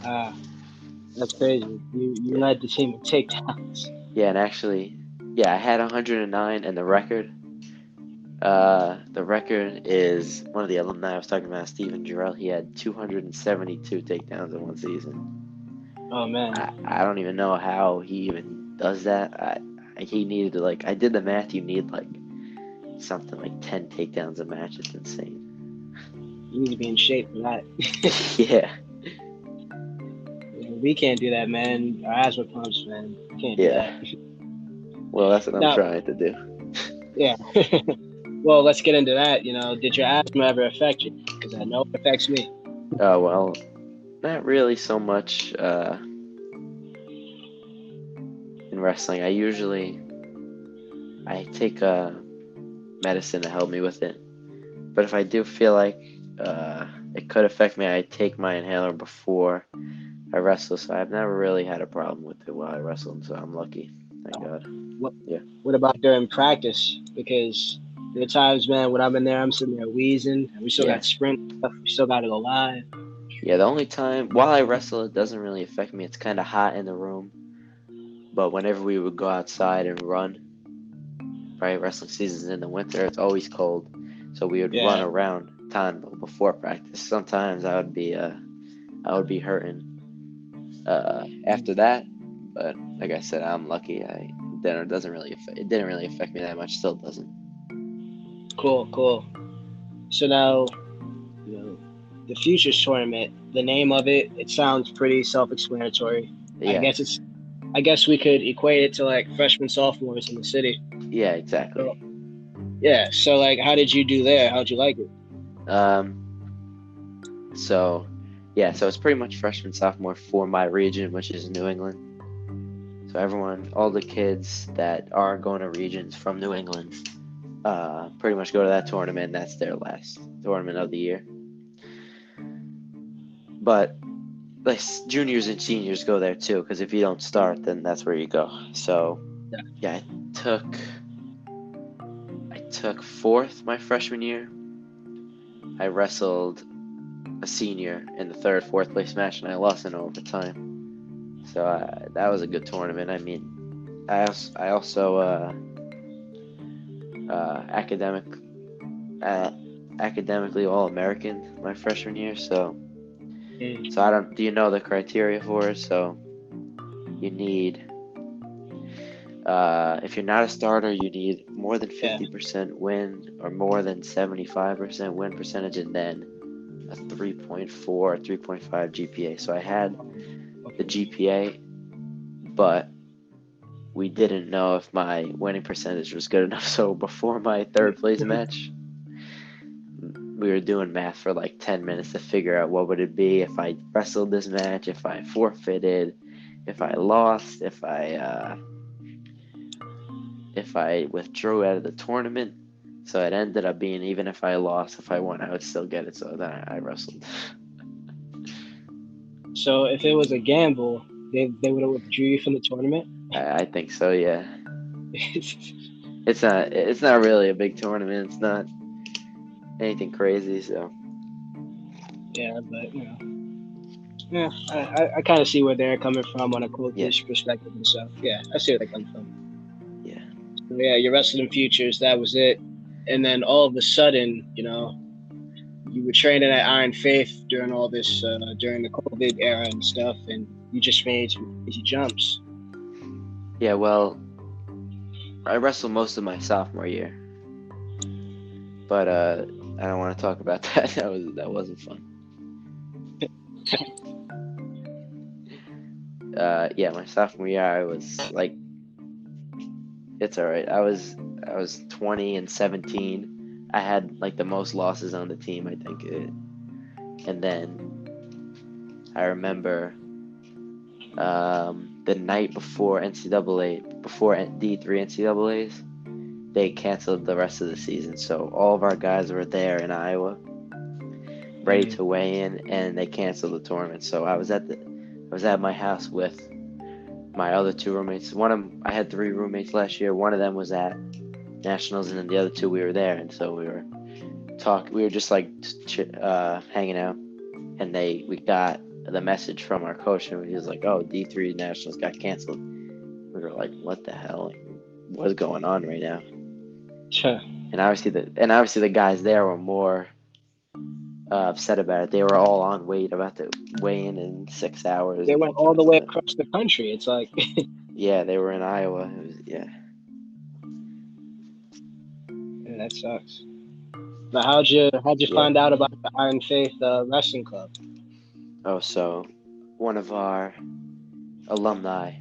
That's crazy. You led the team in takedowns. Yeah, and actually, I had 109, and the record is one of the alumni I was talking about, Steven Jarrell. He had 272 takedowns in one season. Oh, man. I don't even know how he even does that. He needed to, I did the math. You need something like 10 takedowns a match. It's insane. You need to be in shape for that. Yeah. We can't do that, man. Our asthma pumps, man. We can't do that. Well, that's what I'm trying to do. Yeah. Well, let's get into that. Did your asthma ever affect you? Because I know it affects me. Oh, well, not really so much in wrestling. I take medicine to help me with it. But if I do feel like it could affect me, I take my inhaler before I wrestle. So I've never really had a problem with it while I wrestle. So I'm lucky. Thank God. What about during practice? Because there are times, man, when I'm in there, I'm sitting there wheezing, and we still got sprint stuff. We still got to go live. Yeah, the only time while I wrestle, it doesn't really affect me. It's kind of hot in the room. But whenever we would go outside and run, right, wrestling season's in the winter, it's always cold. So we would run around time before practice. Sometimes I would be hurting after that. But like I said, I'm lucky. It didn't really affect me that much. Still doesn't. Cool. So now, the Futures tournament, the name of it sounds pretty self-explanatory. Yeah. I guess it's I guess we could equate it to like freshmen, sophomores in the city. Yeah, So, exactly. yeah. So like, how did you do there? How'd you like it? Um, so yeah, so it's pretty much freshman, sophomore for my region, which is New England. So everyone, all the kids that are going to regions from New England, pretty much go to that tournament. That's their last tournament of the year. But like juniors and seniors go there too, because if you don't start, then that's where you go. So yeah, I took fourth my freshman year. I wrestled a senior in the third, fourth place match, and I lost in overtime. So that was a good tournament. I mean, I also academic academically all American my freshman year. So I don't. Do you know the criteria for it? So you need if you're not a starter, you need more than Yeah. 50% win or more than 75% win percentage, and then a 3.4 or 3.5 GPA. So I had the GPA, but we didn't know if my winning percentage was good enough. So before my third place match, we were doing math for like 10 minutes to figure out what would it be if I wrestled this match, if I forfeited, if I lost, if I withdrew out of the tournament. So it ended up being even if I lost, if I won, I would still get it. So then I wrestled. So if it was a gamble, they would have withdrew you from the tournament. I think so, yeah. It's not really a big tournament. It's not anything crazy, so Yeah, but yeah, I kind of see where they're coming from on a yeah, coach's perspective and stuff. Yeah, I see where they're coming from. yeah. So, yeah, you're wrestling futures. That was it, and then all of a sudden, you were training at Iron Faith during all this, during the COVID era and stuff, and you just made some easy jumps. Yeah, well, I wrestled most of my sophomore year. But I don't want to talk about that. That wasn't fun. Yeah, my sophomore year, I was like, it's all right. I was 20 and 17. I had like the most losses on the team, I think. And then I remember the night before before D3 NCAAs, they canceled the rest of the season. So all of our guys were there in Iowa, ready to weigh in, and they canceled the tournament. So I was at my house with my other two roommates. I had three roommates last year. One of them was at nationals, and then the other two we were there, and so we were just like hanging out, and we got the message from our coach, and he was like, "Oh, D3 nationals got canceled." We were like, "What the hell? What's going on right now?" And obviously the guys there were more upset about it. They were all on about to weigh in 6 hours. They And went all the way across the country. It's like, yeah, they were in Iowa. Yeah. yeah, that sucks. But how'd you Yeah. find out about the Iron Faith Wrestling Club? Oh, so one of our alumni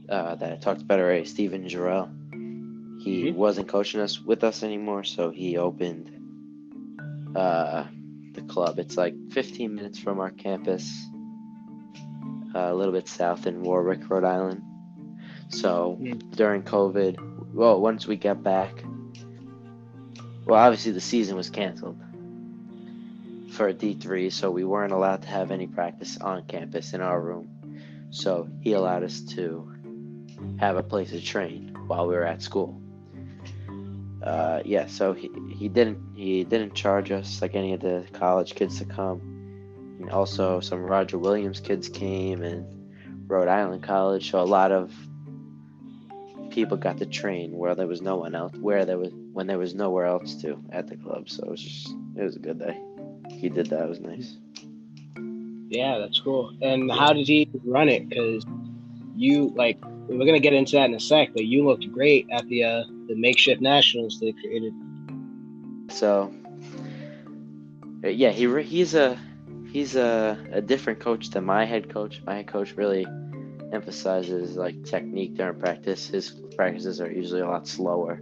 that I talked about already, Steven Jarrell, he wasn't coaching with us anymore, so he opened the club. It's like 15 minutes from our campus, a little bit south in Warwick, Rhode Island. So during COVID, well, once we got back, well, obviously the season was canceled for D3, so we weren't allowed to have any practice on campus in our room. So he allowed us to have a place to train while we were at school. Yeah, so he didn't charge us like any of the college kids to come. And also some Roger Williams kids came, and Rhode Island College. So a lot of people got to train where there was no one else, when there was nowhere else to at the club. So it was a good day. He did that. It was nice. Yeah, that's cool. And Yeah. how did he run it? Because we're gonna get into that in a sec, but you looked great at the makeshift nationals they created. So yeah, he's a different coach than my head coach. My head coach really emphasizes like technique during practice. His practices are usually a lot slower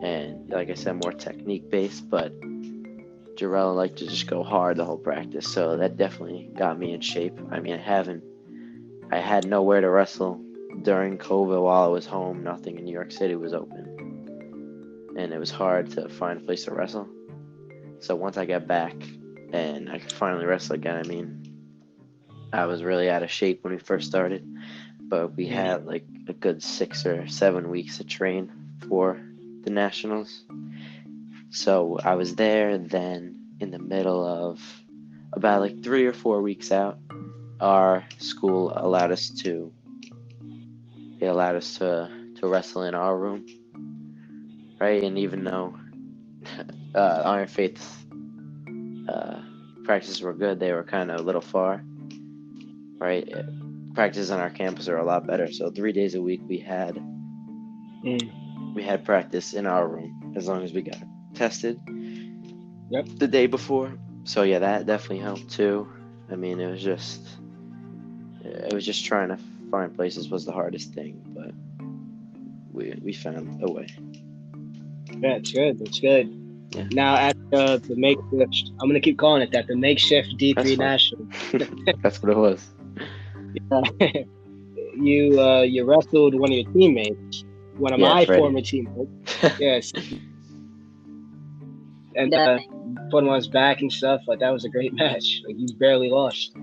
and, like I said, more technique based. But Jarrell liked to just go hard the whole practice, so that definitely got me in shape. I mean, I had nowhere to wrestle during COVID while I was home. Nothing in New York City was open, and it was hard to find a place to wrestle. So once I got back and I could finally wrestle again, I mean, I was really out of shape when we first started, but we had like a good 6 or 7 weeks to train for the nationals. So I was there. Then in the middle of about like 3 or 4 weeks out, our school allowed us to wrestle in our room, right? And even though Iron Faith practices were good, they were kind of a little far, right? Practices on our campus are a lot better. So 3 days a week we had practice in our room as long as we got tested the day before. So yeah, that definitely helped too. I mean, it was just trying to find places was the hardest thing, but we found a way. That's good. That's good. Yeah. Now at the makeshift, I'm gonna keep calling it that. The makeshift D3 That's national. That's what it was. You wrestled one of your teammates, one of my Freddie. former teammates. Yes. And put him on his back and stuff. Like that was a great match. Like you barely lost.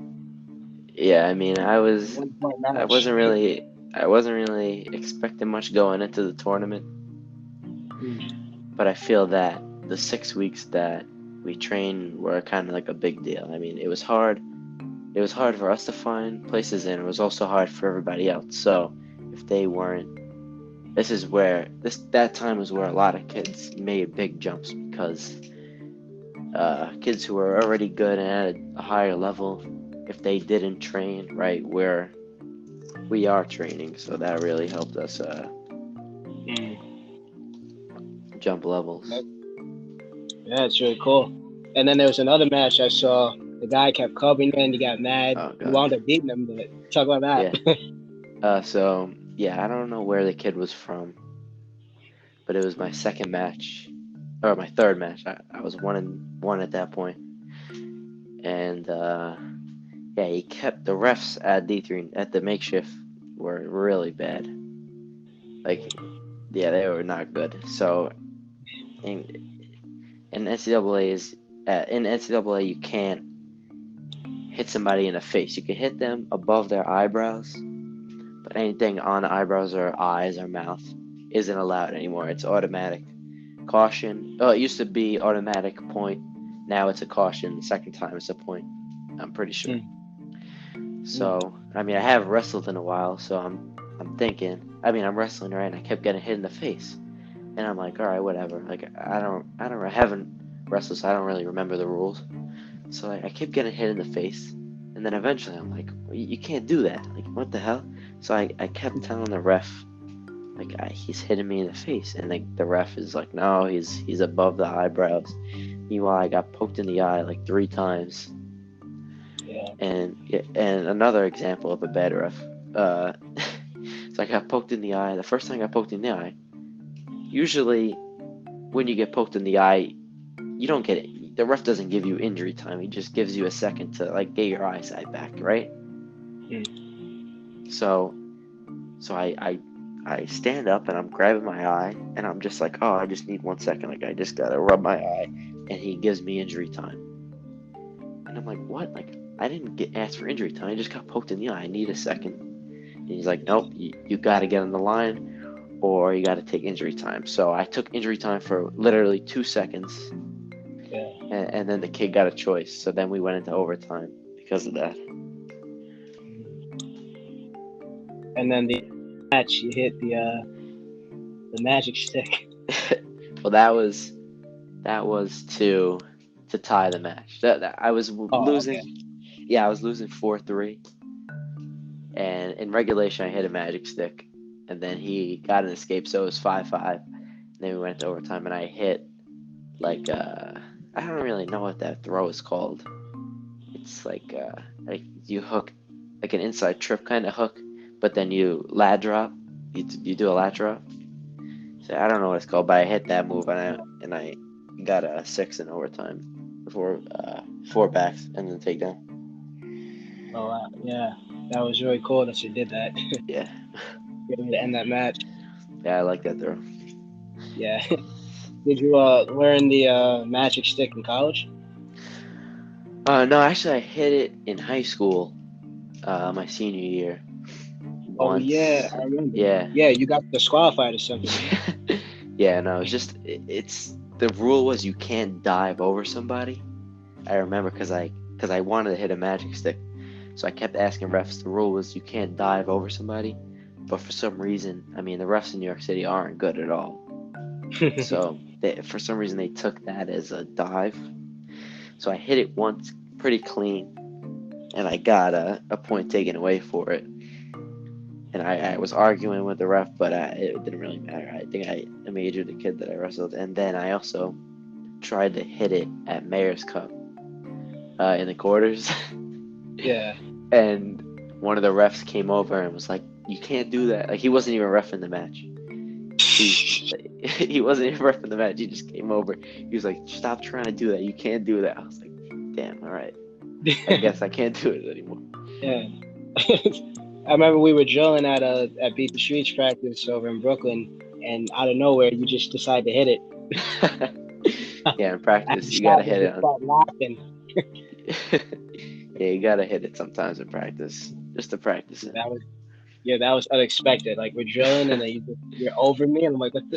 Yeah, I mean, I 1 point match. wasn't really expecting much going into the tournament, but I feel that the 6 weeks that we trained were kind of like a big deal. I mean, it was hard. It was hard for us to find places, and it was also hard for everybody else. So if they weren't, that time was where a lot of kids made big jumps because kids who were already good and at a higher level, if they didn't train right where we are training, so that really helped us jump levels. Yeah, it's really cool. And then there was another match I saw. The guy kept coming in. He got mad. He wound up beating him. But talk about that. Yeah. So yeah, I don't know where the kid was from, but it was my second match, or my third match. I was 1-1 at that point, and yeah, he kept the refs at D3 at the makeshift were really bad. Like, yeah, they were not good. So in NCAA you can't hit somebody in the face. You can hit them above their eyebrows, but anything on the eyebrows or eyes or mouth isn't allowed anymore. It's automatic caution. Oh, it used to be automatic point. Now it's a caution. The second time it's a point. I'm pretty sure. So I mean, I haven't wrestled in a while, so I'm thinking. I mean, I'm wrestling right, and I kept getting hit in the face, and I'm like, all right, whatever. Like I haven't wrestled, so I don't really remember the rules. So I kept getting hit in the face, and then eventually I'm like, you can't do that. Like what the hell? So I kept telling the ref, like he's hitting me in the face, and like the ref is like, no, he's above the eyebrows. Meanwhile, I got poked in the eye like 3 times. Yeah. And another example of a bad ref. So I got poked in the eye. The first time I got poked in the eye, usually when you get poked in the eye, you don't get it. The ref doesn't give you injury time. He just gives you a second to like get your eyesight back, right? So I stand up and I'm grabbing my eye and I'm just like, oh, I just need 1 second. Like I just gotta rub my eye, and he gives me injury time. And I'm like, what? Like I didn't get asked for injury time. I just got poked in the eye. I need a second. And he's like, nope, you gotta get on the line, or you gotta take injury time. So I took injury time for literally 2 seconds. Yeah. And then the kid got a choice. So then we went into overtime because of that. And then the match, you hit the magic stick. Well, that was to tie the match. I was losing. Okay. Yeah, I was losing 4-3. And in regulation, I hit a magic stick, and then he got an escape, so it was 5-5. And then we went to overtime, and I hit like I don't really know what that throw is called. It's like you hook like an inside trip kind of hook, but then you lat drop. You do a lat drop. So I don't know what it's called, but I hit that move and I got a 6 in overtime before 4 backs and then takedown. Oh wow, yeah, that was really cool that you did that. Yeah, To end that match. yeah, I like that throw. Yeah. Did you learn the magic stick in college? No, actually, I hit it in high school, my senior year. Oh yeah, Once, I remember. yeah. Yeah, you got disqualified or something. Yeah, no, it's just it's the rule was you can't dive over somebody. I remember because I wanted to hit a magic stick, so I kept asking refs. The rule was you can't dive over somebody, but for some reason, I mean, the refs in New York City aren't good at all. So for some reason they took that as a dive. So I hit it once pretty clean, and I got a point taken away for it. And I was arguing with the ref, but it didn't really matter. I think I majored the kid that I wrestled. And then I also tried to hit it at Mayor's Cup in the quarters. Yeah. And one of the refs came over and was like, you can't do that. Like, he wasn't even reffing the match. He wasn't even reffing the match. He just came over. He was like, stop trying to do that. You can't do that. I was like, damn, all right. I guess I can't do it anymore. Yeah. I remember we were drilling at Beat the Streets practice over in Brooklyn, and out of nowhere, you just decide to hit it. Yeah, in practice, you gotta hit it. Start laughing. Yeah, you gotta hit it sometimes in practice, just to practice it. That was unexpected. Like we're drilling, and then you're over me, and I'm like, what the?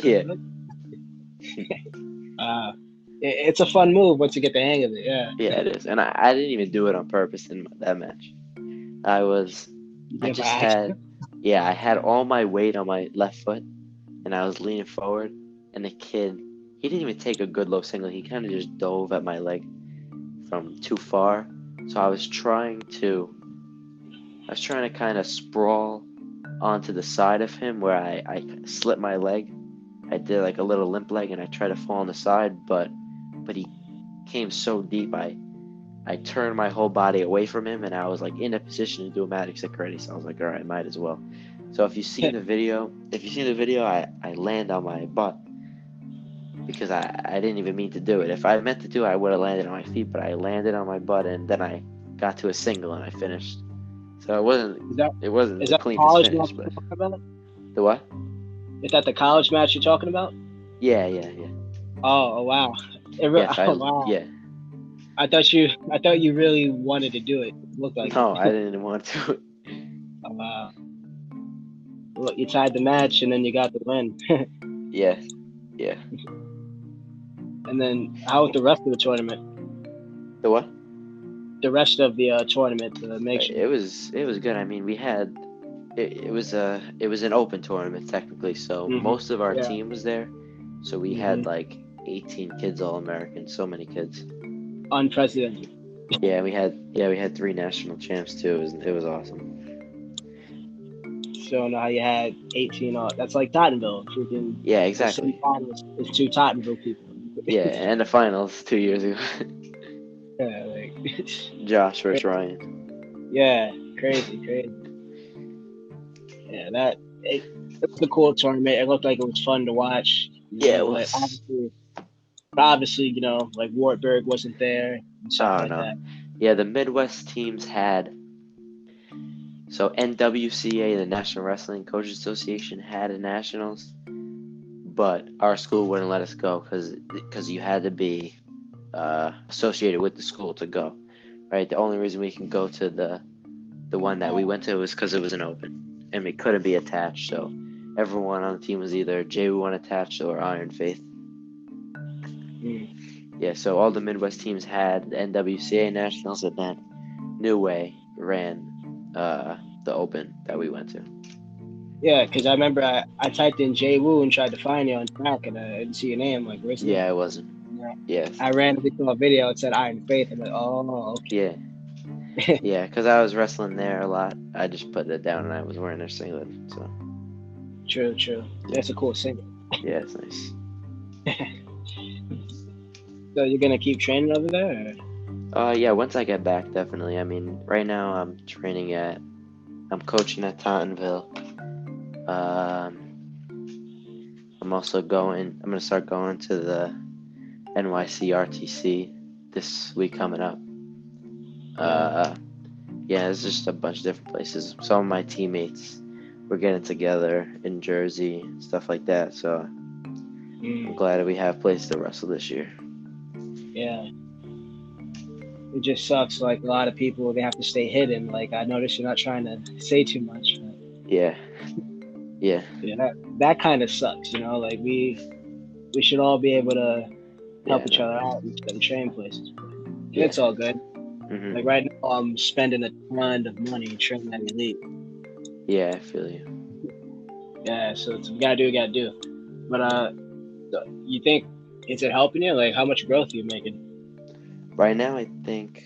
Yeah. It's a fun move once you get the hang of it. Yeah. Yeah, it is, and I didn't even do it on purpose in that match. I had all my weight on my left foot, and I was leaning forward, and the kid, he didn't even take a good low single. He kind of just dove at my leg from too far. So I was trying to kind of sprawl onto the side of him where I slipped my leg. I did like a little limp leg, and I tried to fall on the side, but he came so deep. I turned my whole body away from him, and I was like in a position to do a magic stick already. So I was like, all right, might as well. So if you've seen the video, I land on my butt because I didn't even mean to do it. If I meant to do it, I would have landed on my feet, but I landed on my butt, and then I got to a single and I finished. So it wasn't the cleanest finish, but the what? Is that the college match you're talking about? Yeah. Oh wow! Wow. Yeah. I thought you really wanted to do it. It looked like No, it. I didn't want to. Oh, wow. Look, you tied the match and then you got the win. Yeah. And then how was the rest of the tournament? The what? The rest of the tournament, the makeshift. It was good. I mean, we had it was an open tournament technically, so most of our team was there. So we had like 18 kids All-American, so many kids. Unprecedented. Yeah, we had 3 national champs too. It was awesome. So now you had 18. That's like Tottenville. Freaking. Yeah, exactly. It's 2 Tottenville people. Yeah, and the finals 2 years ago. Yeah, like Josh versus Ryan. Yeah, crazy. Yeah, it was a cool tournament. It looked like it was fun to watch. Yeah, it was. Obviously, like Wartburg wasn't there. And stuff like that. Yeah, the Midwest teams had. So NWCA, the National Wrestling Coaches Association, had a nationals, but our school wouldn't let us go because you had to be associated with the school to go. Right. The only reason we can go to the one that we went to was because it was an open, and we couldn't be attached. So everyone on the team was either J1 attached or Iron Faith. Yeah, so all the Midwest teams had the NWCA nationals, and then New Way ran the open that we went to. Yeah, because I remember I typed in J Woo and tried to find you on track, and I didn't see your name. Like, where's it? Yeah, it wasn't. Yeah. I randomly saw a video. It said Iron Faith. I'm like, oh, okay. Yeah, because I was wrestling there a lot. I just put it down, and I was wearing their singlet. So. True. That's a cool singlet. Yeah, it's nice. So you're gonna keep training over there? Yeah, once I get back, definitely. I mean, right now I'm training at I'm coaching at Tottenville. I'm also I'm gonna start going to the NYC RTC this week coming up. Yeah, it's just a bunch of different places. Some of my teammates were getting together in Jersey, stuff like that. So I'm glad that we have places to wrestle this year. Yeah. It just sucks. Like, a lot of people, they have to stay hidden. Like, I noticed you're not trying to say too much. But Yeah. yeah, that kind of sucks. Like, we should all be able to help each other out and train places. And it's all good. Mm-hmm. Like, right now, I'm spending a ton of money training at elite. Yeah, I feel you. Yeah, so we gotta do. But you think, is it helping you? Like, how much growth are you making? Right now, I think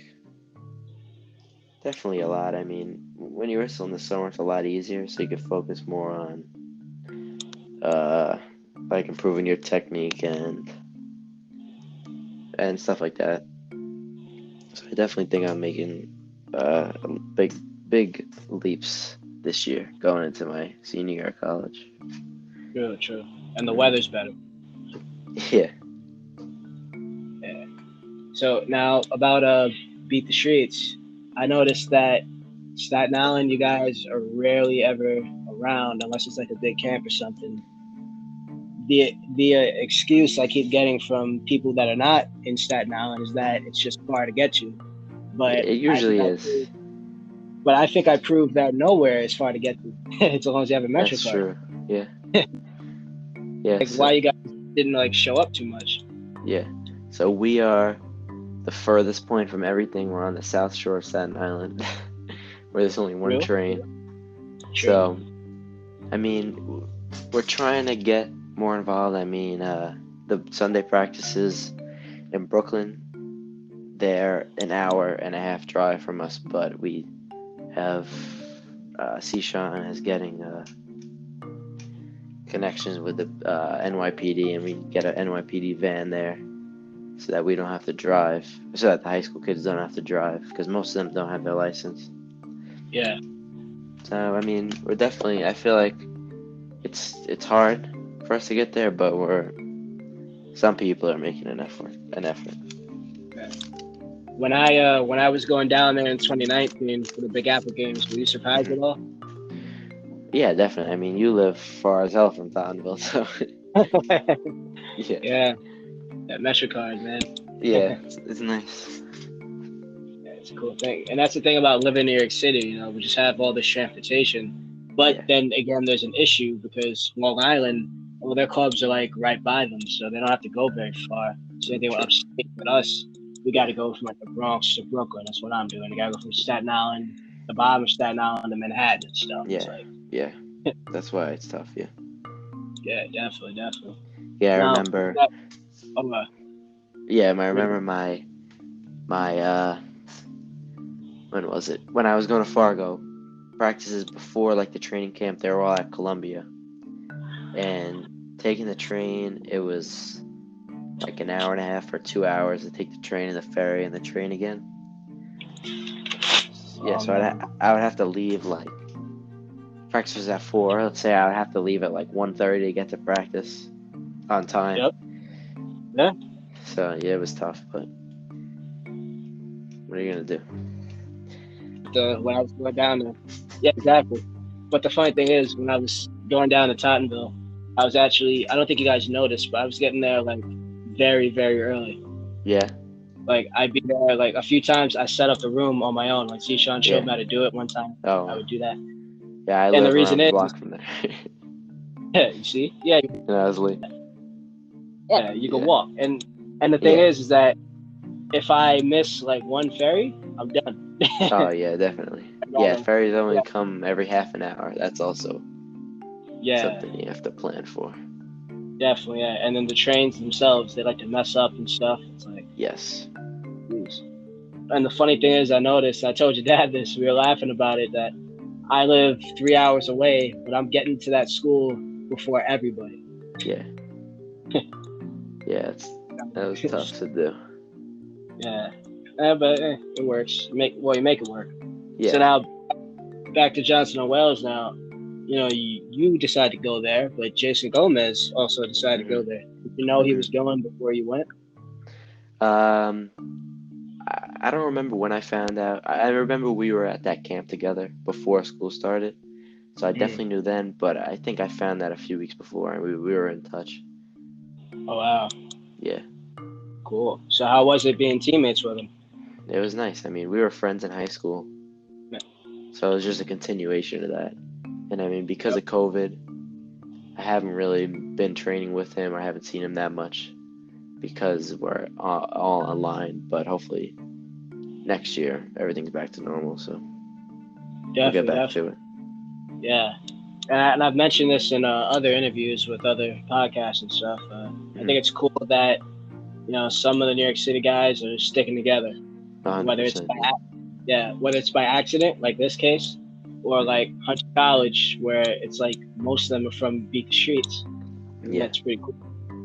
definitely a lot. I mean, when you wrestle in the summer, it's a lot easier, so you can focus more on like improving your technique and stuff like that. So I definitely think I'm making big leaps this year going into my senior year of college. True. And the weather's better. Yeah. So now about Beat the Streets. I noticed that Staten Island, you guys are rarely ever around unless it's like a big camp or something. The excuse I keep getting from people that are not in Staten Island is that it's just far to get to. But It usually is. But I think I proved that nowhere is far to get to, as long as you have a Metro That's card. true. Yeah. Yeah. Like, why you guys didn't like show up too much? Yeah. So we are the furthest point from everything. We're on the south shore of Staten Island, where there's only one train. True. So, I mean, we're trying to get more involved. I mean, the Sunday practices in Brooklyn, they're an hour and a half drive from us, but we have Sean is getting connections with the NYPD, and we get an NYPD van there so that we don't have to drive, so that the high school kids don't have to drive, because most of them don't have their license. Yeah. So, I mean, we're definitely, I feel like it's hard for us to get there, but some people are making an effort. When I was going down there in 2019 for the Big Apple games, were you surprised at all? Yeah, definitely. I mean, you live far as hell from Tottenville, so Yeah, that Metro card, man. Yeah, it's nice. Yeah, it's a cool thing, and that's the thing about living in New York City. We just have all this transportation, but then again, there's an issue because Long Island, well, their clubs are like right by them, so they don't have to go very far. Same thing with upstate. With us, we got to go from like the Bronx to Brooklyn. That's what I'm doing. I got to go from Staten Island, the bottom of Staten Island, to Manhattan and stuff. Yeah. That's why it's tough. Yeah. Yeah, definitely. Yeah, I Now, remember. Yeah, I remember my when was it? When I was going to Fargo, practices before like the training camp, they were all at Columbia, and taking the train, it was like an hour and a half or 2 hours to take the train and the ferry and the train again. Yeah, so I would have to leave like, practice was at 4. Let's say I would have to leave at like 1:30 to get to practice on time. Yep. Yeah. So yeah, it was tough, but what are you gonna do? When I was going down there, yeah, exactly. But the funny thing is, when I was going down to Tottenville, I was actually, I don't think you guys noticed, but I was getting there like very, very early. Yeah. Like, I'd be there like a few times. I set up the room on my own. Like, Sean showed me how to do it one time. Oh. I would do that. Yeah, I and live the reason around the is, block from there. Yeah, you see? Yeah. And I was late. Yeah, you can walk. And the thing is that if I miss like one ferry, I'm done. Oh yeah, definitely. Yeah, ferries only come every half an hour. That's also something you have to plan for. Definitely, yeah. And then the trains themselves, they like to mess up and stuff. It's like, yes. Geez. And the funny thing is, I noticed, I told your dad this, we were laughing about it, that I live 3 hours away, but I'm getting to that school before everybody. Yeah. Yeah, that was tough to do. Yeah. But it works. You make it work. Yeah. So now, back to Johnson and Wales now. You decided to go there, but Jason Gomez also decided to go there. Did you know he was going before you went? Um, I don't remember when I found out. I remember we were at that camp together before school started, so I definitely knew then. But I think I found that a few weeks before, and we were in touch. Oh wow, Yeah, cool. So how was it being teammates with him? it was nice. I mean, we were friends in high school, so it was just a continuation of that. And I mean, because of COVID, I haven't really been training with him. I haven't seen him that much because we're all online. But hopefully next year everything's back to normal. So we'll get back to it. Yeah. And I've mentioned this in other interviews with other podcasts and stuff. I think it's cool that some of the New York City guys are sticking together, whether it's whether it's by accident, like this case, or like Hunter College, where it's like most of them are from beat the streets. Yeah, that's pretty cool.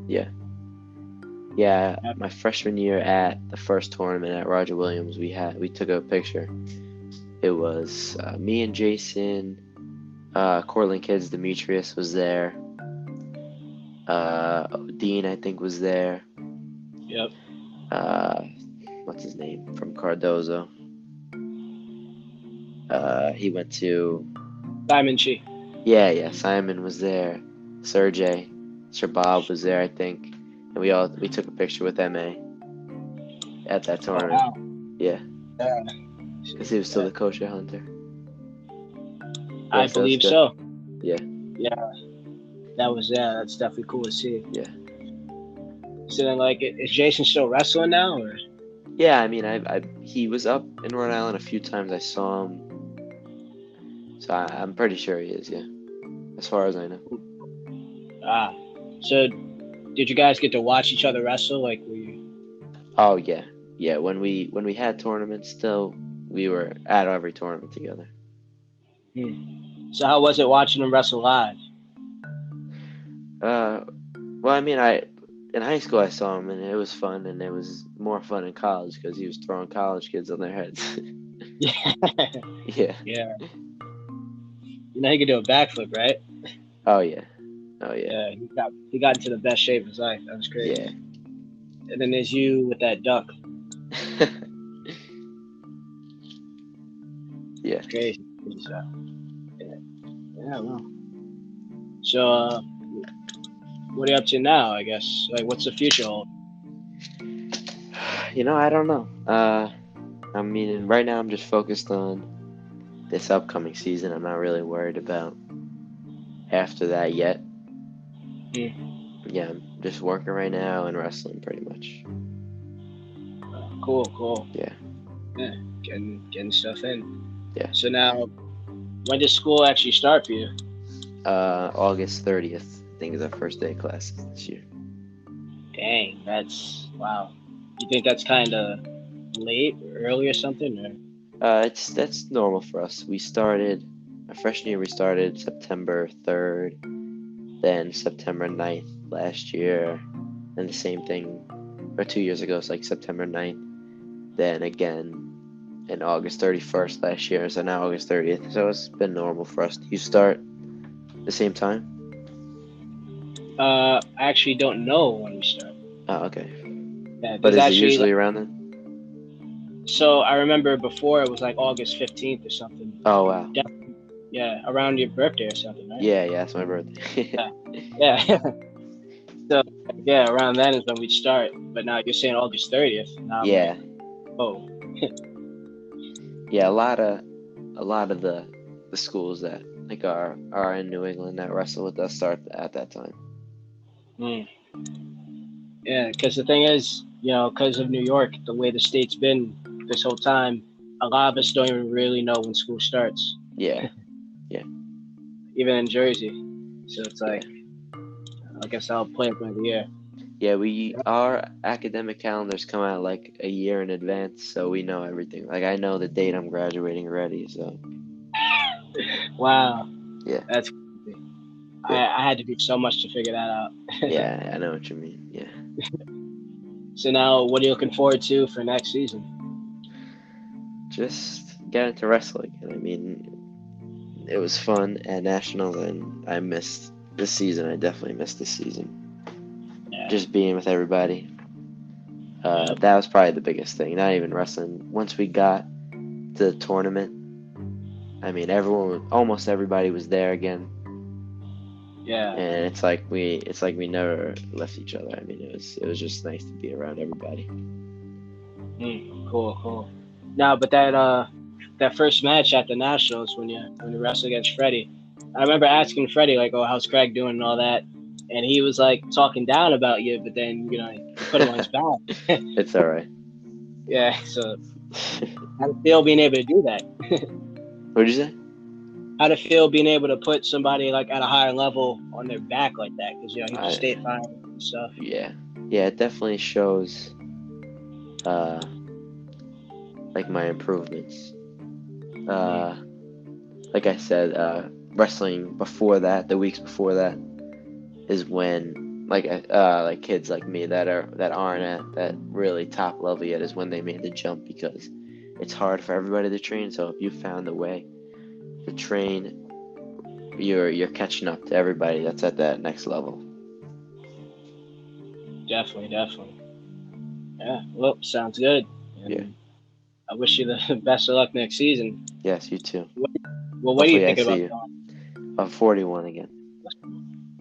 Yeah. My freshman year at the first tournament at Roger Williams, we took a picture. It was me and Jason, Cortland Kids, Demetrius was there. Dean, I think, was there. Yep. What's his name from Cardozo? He went to Simon Chi. Yeah. Simon was there. Sir Bob was there, I think, and we took a picture with MA at that tournament. Oh, wow. Yeah. Because he was still the coach at Hunter. I believe so. Yeah. That's definitely cool to see. Yeah. So then, like, is Jason still wrestling now, or? Yeah, I mean, he was up in Rhode Island a few times. I saw him, so I'm pretty sure he is. Yeah, as far as I know. So did you guys get to watch each other wrestle? Like, were you? Oh yeah. When we had tournaments, still we were at every tournament together. So how was it watching him wrestle live? Well, I mean, in high school I saw him and it was fun, and it was more fun in college because he was throwing college kids on their heads. Yeah. He could do a backflip, right? Oh yeah. Yeah, he got into the best shape of his life. That was crazy. Yeah. And then there's you with that duck. Yeah. It's crazy. Yeah, well. So, what are you up to now, I guess? Like, what's the future hold? I don't know. I mean, right now I'm just focused on this upcoming season. I'm not really worried about after that yet. Yeah, I'm just working right now and wrestling pretty much. Cool. Yeah. Getting stuff in. Yeah. So now, when does school actually start for you? August 30th, I think, is our first day of classes this year. Dang, wow. You think that's kind of late, or early, or something? Or? That's normal for us. Our freshman year, we started September 3rd, then September 9th last year, and the same thing, or 2 years ago, it's like September 9th, then again in August 31st last year, so now August 30th. So it's been normal for us. Do you start the same time? I actually don't know when we start. Oh, okay. Yeah, but is it usually around then? So I remember before it was like August 15th or something. Oh, wow. Yeah, around your birthday or something, right? Yeah, it's my birthday. Yeah. So, yeah, around then is when we'd start. But now you're saying August 30th. Now yeah. Oh. Yeah, a lot of the schools that like are in New England that wrestle with us start at that time. Yeah, because the thing is, because of New York, the way the state's been this whole time, a lot of us don't even really know when school starts. Yeah. Even in Jersey. So it's like, I guess I'll play it by the year. Yeah, our academic calendars come out like a year in advance, so we know everything. Like, I know the date I'm graduating already, so. Wow. Yeah. That's crazy. Yeah. I had to do so much to figure that out. Yeah, I know what you mean. Yeah. So now, what are you looking forward to for next season? Just get into wrestling. And I mean, it was fun at nationals, and I missed this season. I definitely missed this season. Yeah. Just being with everybody. Yep. That was probably the biggest thing. Not even wrestling. Once we got to the tournament, I mean, almost everybody was there again, Yeah. and it's like we never left each other. I mean, it was just nice to be around everybody. Cool. No, but that first match at the Nationals when you wrestled against Freddie, I remember asking Freddie like, "Oh, how's Craig doing?" and all that, and he was like talking down about you, but then you put him on his back. It's all right. Yeah. So how to feel being able to do that? What'd you say? How to feel being able to put somebody like at a higher level on their back like that? Because he was state final and stuff. Yeah, it definitely shows, like my improvements. Like I said, wrestling before that, the weeks before that, is when like kids like me that aren't at that really top level yet is when they made the jump, because it's hard for everybody to train. So if you found a way to train, you're catching up to everybody that's at that next level. Definitely. Yeah. Well, sounds good. And Yeah. I wish you the best of luck next season. Yes, you too. Well, what are you Hopefully I thinking see about you. going? I'm 41 again.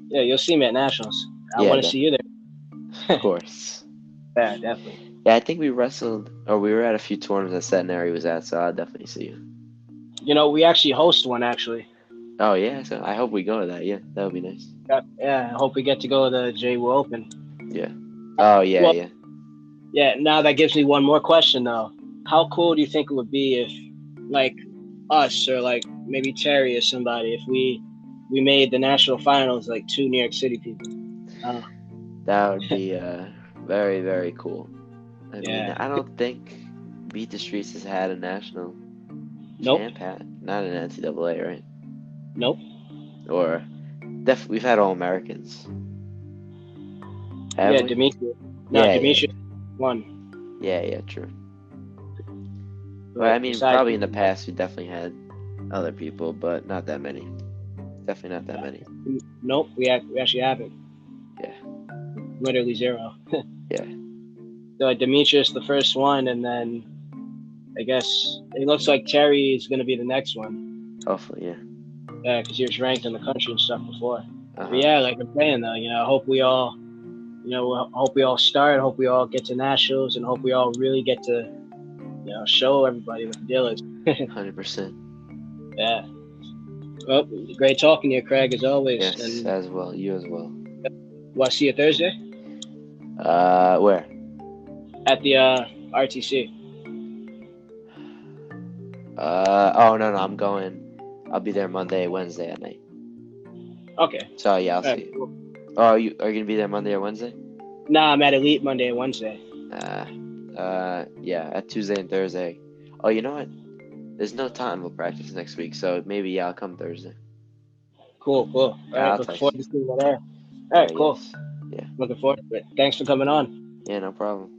Yeah, you'll see me at Nationals. I Yeah, want to see you there. of course. Yeah, definitely. Yeah, I think we wrestled, or we were at a few tournaments that Centenary was at, so I'll definitely see you. We actually host one actually. Oh yeah, so I hope we go to that. Yeah, that would be nice. Yeah, I hope we get to go to the J.W. Open. Yeah. Oh yeah, Well, yeah. yeah. Now that gives me one more question though. How cool do you think it would be if, like, us or like maybe Terry or somebody, if we made the national finals like two New York City people? That would be very, very cool. I mean, Yeah. I don't think Beat the Streets has had a national Nope. champ hat, not an NCAA, right? Nope. Or we've had All Americans. Have Yeah, we? Demetrius. No, Yeah, Demetrius won. yeah, true. Well, I But mean, besides, probably in the past we definitely had other people, but not that many. Definitely not that many. nope, we actually haven't. Yeah. Literally zero. Yeah. So Demetrius the first one, and then I guess it looks like Terry is going to be the next one. Hopefully, yeah. Yeah, because he was ranked in the country and stuff before. Uh-huh. But yeah, like I'm saying though, I hope we all, hope we all start. Hope we all get to nationals, and hope we all really get to, show everybody what the deal is. 100%. Yeah. Well, great talking to you, Craig, as always. Yes, And as well. You as well. will I see you Thursday? Where? At the RTC. Oh no, I'm going. I'll be there Monday, Wednesday at night. Okay. So yeah, I'll All see right, you. cool. Oh, are you gonna be there Monday or Wednesday? Nah, I'm at Elite Monday and Wednesday. Yeah, at Tuesday and Thursday. Oh, you know what? There's no Tottenville practice next week, so maybe yeah, I'll come Thursday. Cool. All right, I'll looking text forward you. to seeing you there. All right, cool. Yes. Yeah. Looking forward to it. Thanks for coming on. Yeah, no problem.